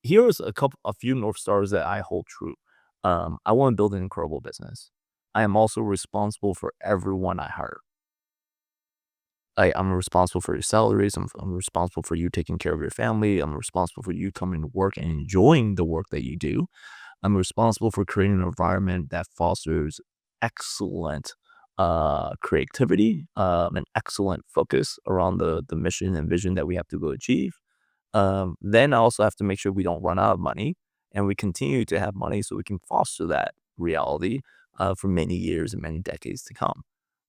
here's a few North Stars that I hold true. I want to build an incredible business. I am also responsible for everyone I hire. I'm responsible for your salaries. I'm responsible for you taking care of your family. I'm responsible for you coming to work and enjoying the work that you do. I'm responsible for creating an environment that fosters excellent creativity, and excellent focus around the mission and vision that we have to go achieve. Then I also have to make sure we don't run out of money and we continue to have money so we can foster that reality for many years and many decades to come.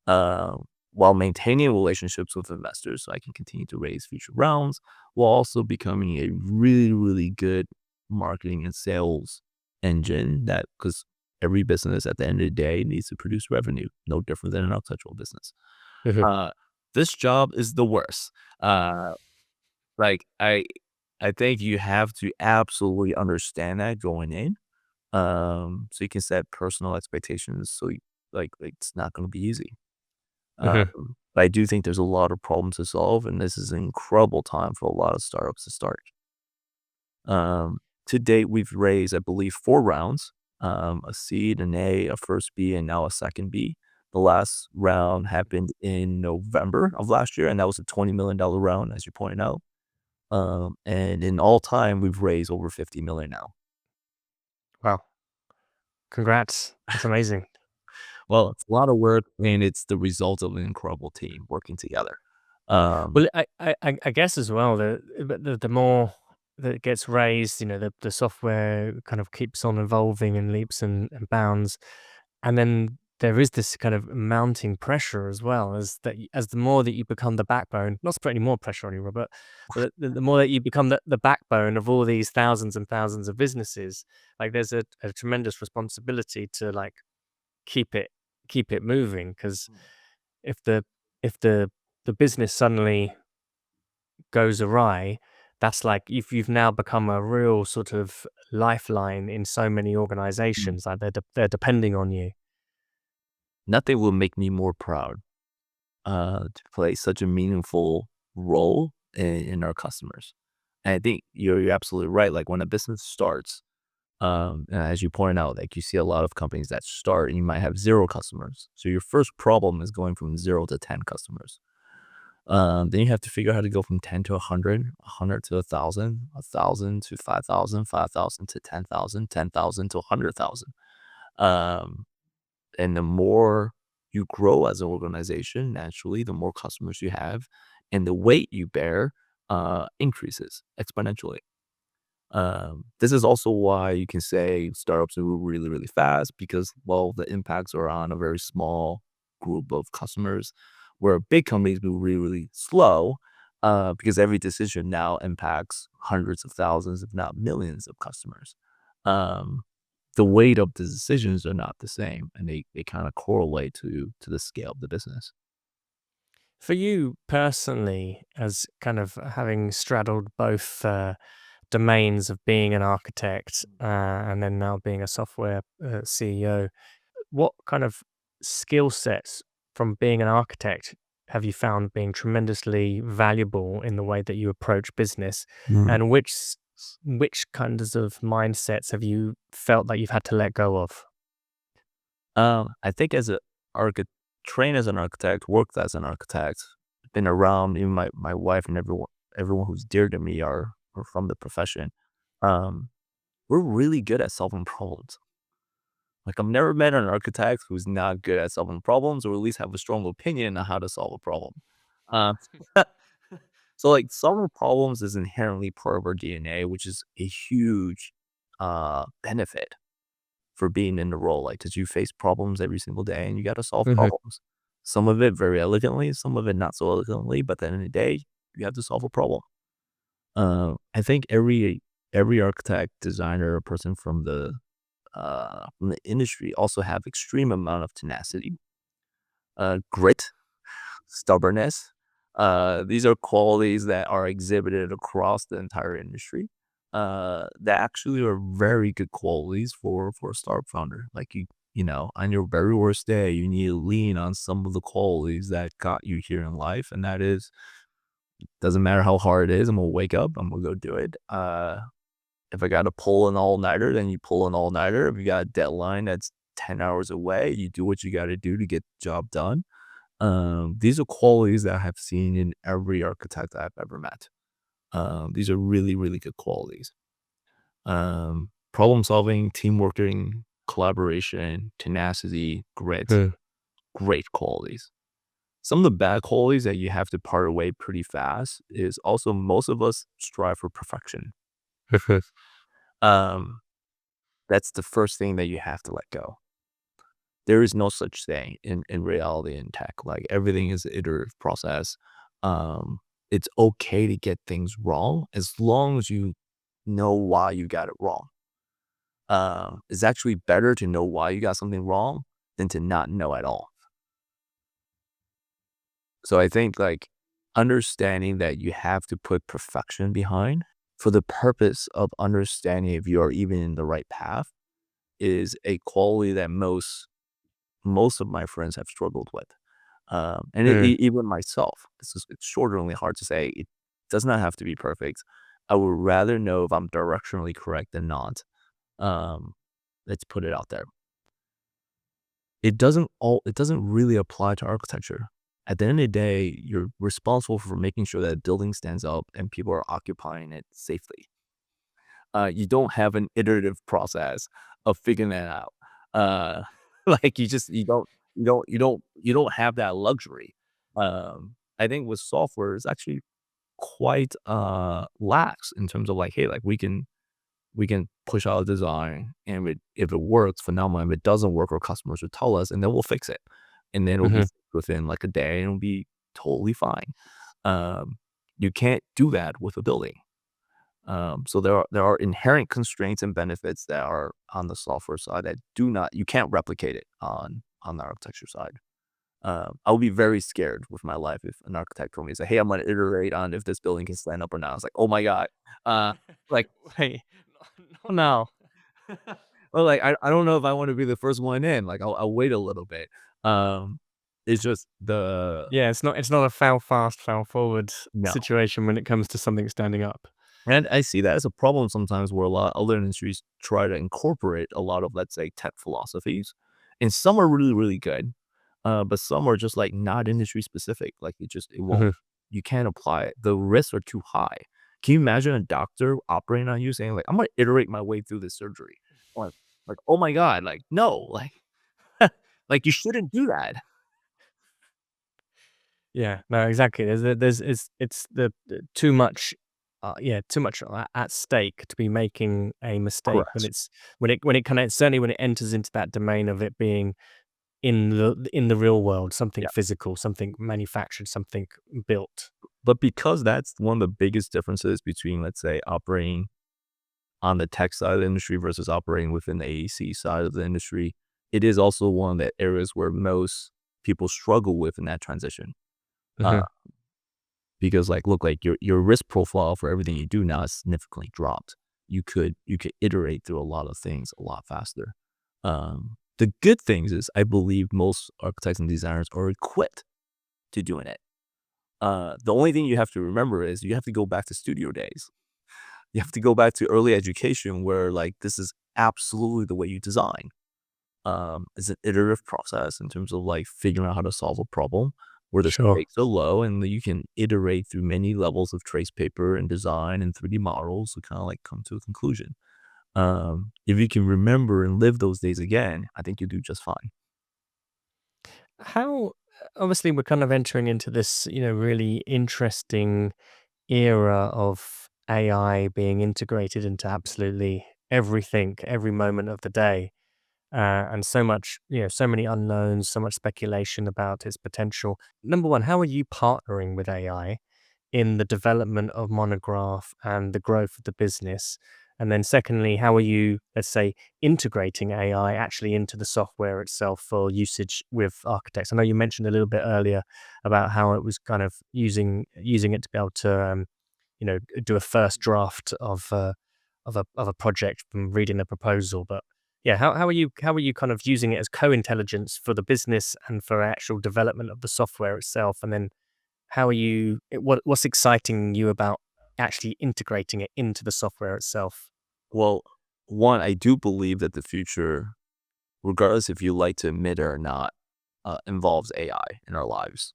Uh, while maintaining relationships with investors so I can continue to raise future rounds, while also becoming a really, really good marketing and sales engine that because every business at the end of the day needs to produce revenue, no different than an architectural business. Mhm, Uh, this job is the worst. Uh, like I think you have to absolutely understand that going in. So you can set personal expectations. So like it's not going to be easy. mhm, But I do think there's a lot of problems to solve, and this is an incredible time for a lot of startups to start. To date, we've raised, I believe, 4 rounds, a seed, an A, a first B, and now a second B. The last round happened in November of last year, and that was a $20 million round, as you pointed out. And in all time, we've raised over 50 million now. Wow. Congrats. That's amazing. Well, it's a lot of work, and it's the result of an incredible team working together. Well, I guess as well, the more that it gets raised, the software kind of keeps on evolving in leaps and bounds. And then there is this kind of mounting pressure as well, as the more that you become the backbone, not to put any more pressure on you, Robert, but the more that you become the backbone of all these thousands and thousands of businesses, like there's a tremendous responsibility to like keep it moving. Because if the business suddenly goes awry, that's like if you've now become a real sort of lifeline in so many organizations, like they're depending on you. Nothing will make me more proud to play such a meaningful role in our customers. And I think you're absolutely right. Like when a business starts, as you point out, like you see a lot of companies that start and you might have 0 customers. So your first problem is going from 0 to 10 customers. Then you have to figure out how to go from 10 to 100, 100 to 1,000, 1,000 to 5,000, 5,000 to 10,000, 10,000 to 100,000. And the more you grow as an organization, naturally, the more customers you have, and the weight you bear increases exponentially. This is also why you can say startups move really, really fast because, well, the impacts are on a very small group of customers, where big companies move really, really slow because every decision now impacts hundreds of thousands, if not millions of customers. Um, the weight of the decisions are not the same, and they kind of correlate to the scale of the business. For you personally, as kind of having straddled both domains of being an architect and then now being a software CEO, what kind of skill sets from being an architect have you found being tremendously valuable in the way that you approach business, and which kinds of mindsets have you felt like you've had to let go of? I think as a architect, trained as an architect, worked as an architect, been around, even my wife and everyone who's dear to me are from the profession. Um, we're really good at solving problems. Like I've never met an architect who's not good at solving problems, or at least have a strong opinion on how to solve a problem. Uh, so like solving problems is inherently part of our DNA, which is a huge benefit for being in the role. Like, did you face problems every single day and you got to solve Mhm. problems? Some of it very elegantly, some of it not so elegantly, but at the end of the day, you have to solve a problem. I think every architect, designer, or person from the industry also have extreme amount of tenacity, grit, stubbornness. These are qualities that are exhibited across the entire industry. That actually are very good qualities for a startup founder. Like on your very worst day, you need to lean on some of the qualities that got you here in life, and that is, doesn't matter how hard it is, I'm gonna wake up, I'm gonna go do it. If I got to pull an all-nighter, then you pull an all-nighter. If you got a deadline that's 10 hours away, you do what you got to do to get the job done. These are qualities that I have seen in every architect I've ever met. These are really, really good qualities. Problem solving, teamwork, collaboration, tenacity, grit, Hmm. great qualities. Some of the bad qualities that you have to part away pretty fast is also most of us strive for perfection. Um, that's the first thing that you have to let go. There is no such thing in reality in tech. Like everything is an iterative process. Um, it's okay to get things wrong as long as you know why you got it wrong. It's actually better to know why you got something wrong than to not know at all. So I think like understanding that you have to put perfection behind for the purpose of understanding if you are even in the right path is a quality that most of my friends have struggled with. And Hmm. even myself, it's extraordinarily hard to say. It does not have to be perfect. I would rather know if I'm directionally correct than not. Um, let's put it out there. it doesn't really apply to architecture. At the end of the day, you're responsible for making sure that a building stands up and people are occupying it safely. You don't have an iterative process of figuring that out. Uh, like you don't have that luxury. I think with software, it's actually quite lax in terms of like, hey, like we can push out a design, and if it works, phenomenal. If it doesn't work, our customers will tell us, and then we'll fix it, and then it'll be Hmm. fixed within like a day, and it'll be totally fine. Um, you can't do that with a building. So there are inherent constraints and benefits that are on the software side that you can't replicate it on the architecture side. I would be very scared with my life if an architect told me, say, "Hey, I'm gonna iterate on if this building can stand up or not." I was like, "Oh my god." Like, Wait, not now. well, like I don't know if I want to be the first one in. Like, I'll wait a little bit. Um, it's just the Yeah, it's not a fail fast, fail forward no. situation when it comes to something standing up. And I see that as a problem sometimes where a lot of other industries try to incorporate a lot of, let's say, tech philosophies. And some are really, really good. But some are just like not industry specific. Like it won't, Hmm. you can't apply it. The risks are too high. Can you imagine a doctor operating on you saying like, I'm gonna iterate my way through this surgery? Like, oh my God, like, no, like, like you shouldn't do that. Yeah, no, exactly. There's it's too much, yeah, too much at stake to be making a mistake when Correct. it's when it kind of certainly when it enters into that domain of it being in the real world, something Yeah. physical, something manufactured, something built. But because that's one of the biggest differences between, let's say, operating on the tech side of the industry versus operating within the AEC side of the industry, it is also one of the areas where most people struggle with in that transition. Uh, Hmm. because like, look, like your risk profile for everything you do now is significantly dropped. You could iterate through a lot of things a lot faster. The good things is I believe most architects and designers are equipped to doing it. The only thing you have to remember is you have to go back to studio days. You have to go back to early education where like this is absolutely the way you design. It's an iterative process in terms of like figuring out how to solve a problem where the Sure. stakes are low and you can iterate through many levels of trace paper and design and 3D models to kind of like come to a conclusion. If you can remember and live those days again, I think you do just fine. How obviously we're kind of entering into this, really interesting era of AI being integrated into absolutely everything, every moment of the day. And so much, so many unknowns, so much speculation about its potential. Number one, how are you partnering with AI in the development of Monograph and the growth of the business? And then secondly, how are you, let's say, integrating AI actually into the software itself for usage with architects? I know you mentioned a little bit earlier about how it was kind of using it to be able to do a first draft of a project from reading the proposal. But yeah, how are you kind of using it as co-intelligence for the business and for actual development of the software itself? And then how are what's exciting you about actually integrating it into the software itself? Well, one, I do believe that the future, regardless if you like to admit it or not, involves AI in our lives.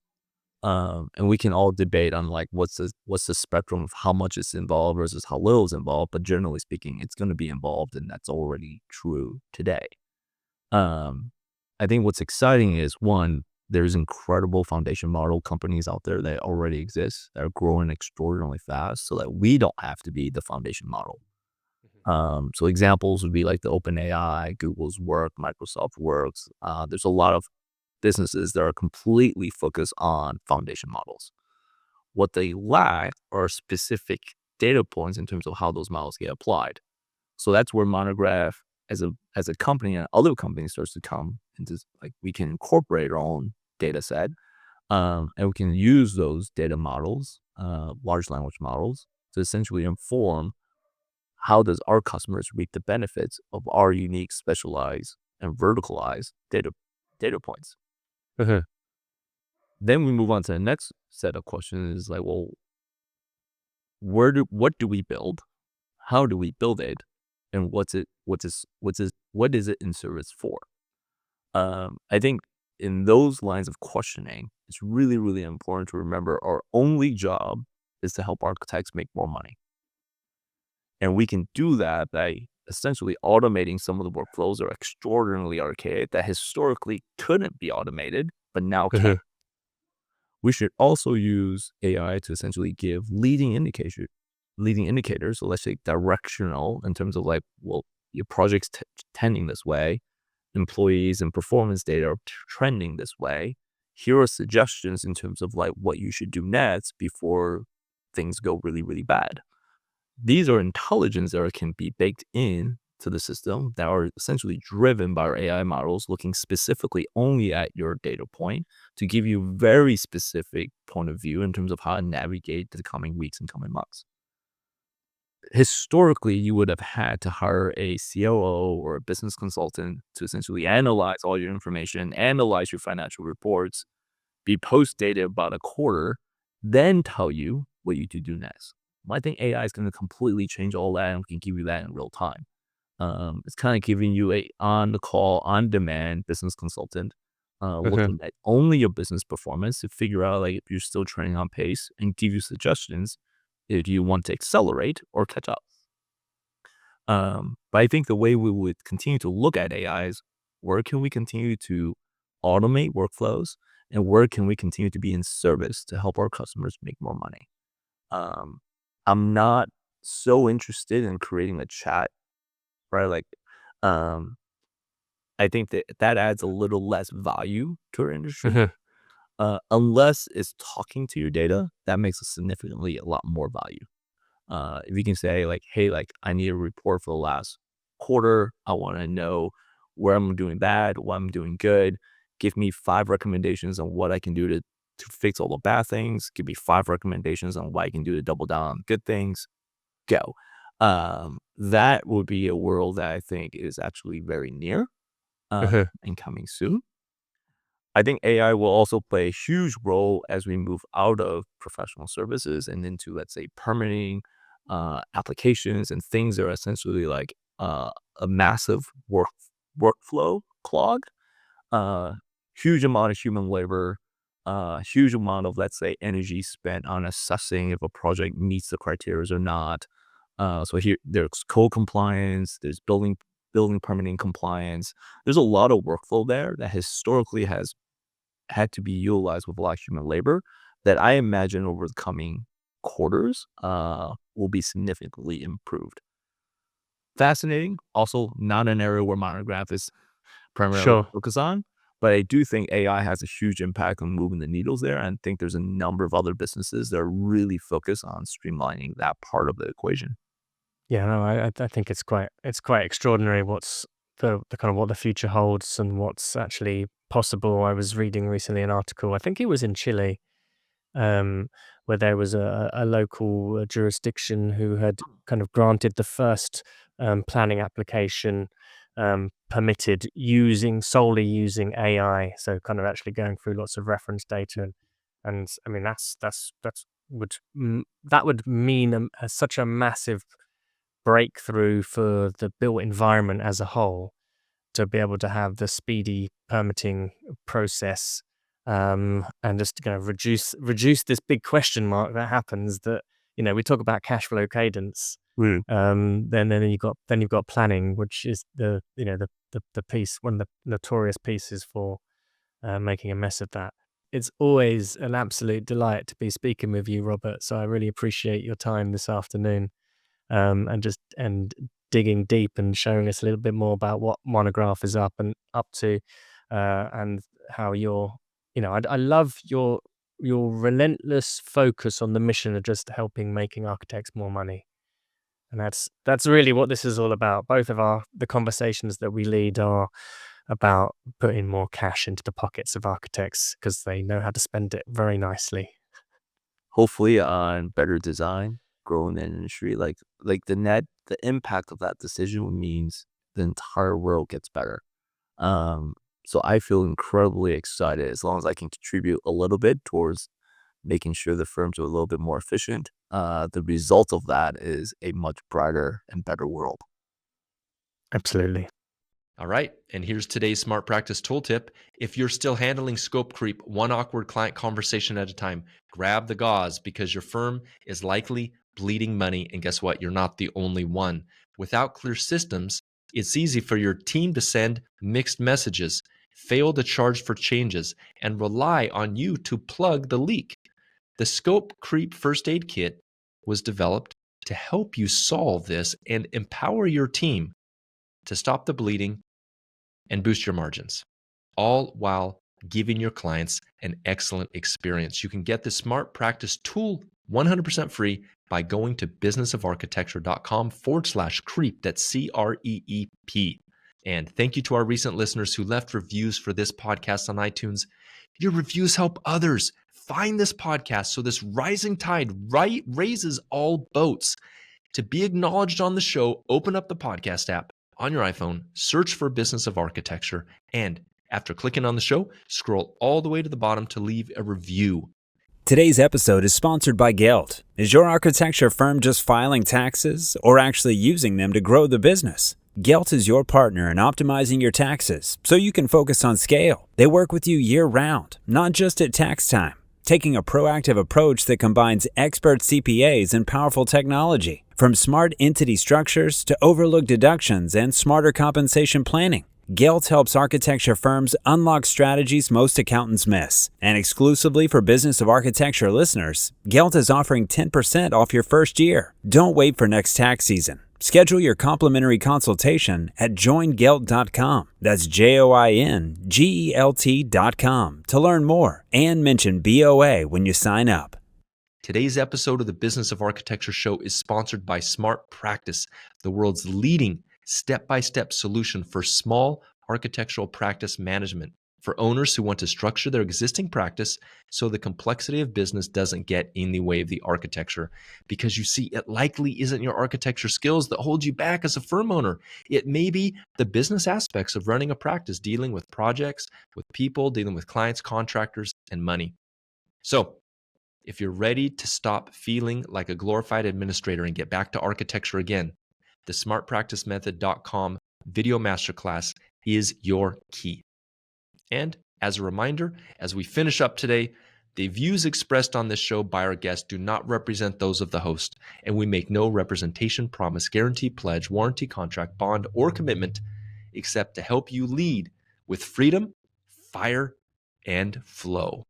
And we can all debate on like what's the spectrum of how much is involved versus how little is involved. But generally speaking, it's going to be involved, and that's already true today. Um, I think what's exciting is one, there's incredible foundation model companies out there that already exist that are growing extraordinarily fast, so that we don't have to be the foundation model. So examples would be like the OpenAI, Google's work, Microsoft works. There's a lot of businesses that are completely focused on foundation models. What they lack are specific data points in terms of how those models get applied. So that's where Monograph as a company and other companies starts to come into like we can incorporate our own data set, and we can use those data models, large language models, to essentially inform how does our customers reap the benefits of our unique, specialized, and verticalized data points. Mhm. Then we move on to the next set of questions is like, well, what do we build? How do we build it? And what is it in service for? I think in those lines of questioning, it's really, really important to remember our only job is to help architects make more money. And we can do that by essentially automating some of the workflows that are extraordinarily archaic that historically couldn't be automated, but now can. We should also use AI to essentially give leading indicators. So let's say directional in terms of like, well, your project's tending this way, employees and performance data are trending this way. Here are suggestions in terms of like what you should do next before things go really, really bad. These are intelligence that can be baked in to the system that are essentially driven by our AI models, looking specifically only at your data point to give you very specific point of view in terms of how to navigate the coming weeks and coming months. Historically, you would have had to hire a COO or a business consultant to essentially analyze all your information, analyze your financial reports, be post data about a quarter, then tell you what you to do next. I think AI is going to completely change all that and can give you that in real time. It's kind of giving you a on the call, on demand business consultant, looking at only your business performance to figure out like if you're still trending on pace and give you suggestions if you want to accelerate or catch up. But I think the way we would continue to look at AI is where can we continue to automate workflows and where can we continue to be in service to help our customers make more money. I'm not so interested in creating a chat, right? Like, I think that adds a little less value to our industry. Unless it's talking to your data, that makes it significantly a lot more value. If you can say like, hey, like I need a report for the last quarter. I want to know where I'm doing bad, what I'm doing good. Give me 5 recommendations on what I can do to fix all the bad things. Give me 5 recommendations on what I can do to double down on good things. Go. That would be a world that I think is actually very near and coming soon. I think AI will also play a huge role as we move out of professional services and into, let's say, permitting applications and things that are essentially like a massive workflow clog. Huge amount of human labor, huge amount of, let's say, energy spent on assessing if a project meets the criteria or not. So here there's code compliance, there's building permitting compliance. There's a lot of workflow there that historically has had to be utilized with a lot of human labor that I imagine over the coming quarters will be significantly improved. Fascinating. Also, not an area where Monograph is primarily focused on, but I do think AI has a huge impact on moving the needles there. And I think there's a number of other businesses that are really focused on streamlining that part of the equation. Yeah, no, I think it's quite extraordinary what's the kind of what the future holds and what's actually possible. I was reading recently an article, I think it was in Chile, where there was a local jurisdiction who had kind of granted the first planning application permitted solely using AI. So kind of actually going through lots of reference data, and I mean that would mean such a massive breakthrough for the built environment as a whole, to be able to have the speedy permitting process, and just kind of reduce this big question mark that happens. That we talk about cash flow cadence, then you've got planning, which is the piece, one of the notorious pieces for making a mess of that. It's always an absolute delight to be speaking with you, Robert. So I really appreciate your time this afternoon. And digging deep and showing us a little bit more about what Monograph is up to, and how I love your relentless focus on the mission of just making architects more money, and that's really what this is all about. Both of the conversations that we lead are about putting more cash into the pockets of architects because they know how to spend it very nicely. Hopefully on better design, growing the industry, like the impact of that decision means the entire world gets better. So I feel incredibly excited as long as I can contribute a little bit towards making sure the firms are a little bit more efficient. The result of that is a much brighter and better world. Absolutely. All right, and here's today's smart practice tooltip. If you're still handling scope creep, one awkward client conversation at a time, grab the gauze because your firm is likely bleeding money. And guess what? You're not the only one. Without clear systems, it's easy for your team to send mixed messages, fail to charge for changes, and rely on you to plug the leak. The Scope Creep First Aid Kit was developed to help you solve this and empower your team to stop the bleeding and boost your margins, all while giving your clients an excellent experience. You can get the Smart Practice tool 100% free by going to businessofarchitecture.com/creep. That's CREEP. And thank you to our recent listeners who left reviews for this podcast on iTunes. Your reviews help others find this podcast so this rising tide raises all boats. To be acknowledged on the show, open up the podcast app on your iPhone, search for Business of Architecture, and after clicking on the show, scroll all the way to the bottom to leave a review. Today's episode is sponsored by Gelt. Is your architecture firm just filing taxes or actually using them to grow the business? Gelt is your partner in optimizing your taxes so you can focus on scale. They work with you year-round, not just at tax time, taking a proactive approach that combines expert CPAs and powerful technology. From smart entity structures to overlook deductions and smarter compensation planning, Gelt helps architecture firms unlock strategies most accountants miss. And exclusively for Business of Architecture listeners, Gelt is offering 10% off your first year. Don't wait for next tax season. Schedule your complimentary consultation at joingelt.com. That's JOINGELT.com to learn more and mention BOA when you sign up. Today's episode of the Business of Architecture show is sponsored by Smart Practice, the world's leading step-by-step solution for small architectural practice management for owners who want to structure their existing practice so the complexity of business doesn't get in the way of the architecture. Because you see, it likely isn't your architecture skills that hold you back as a firm owner. It may be the business aspects of running a practice, dealing with projects, with people, dealing with clients, contractors, and money. So, if you're ready to stop feeling like a glorified administrator and get back to architecture again, the smartpracticemethod.com video masterclass is your key. And as a reminder, as we finish up today, the views expressed on this show by our guests do not represent those of the host, and we make no representation, promise, guarantee, pledge, warranty, contract, bond, or commitment except to help you lead with freedom, fire, and flow.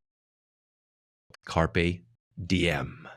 Carpe diem.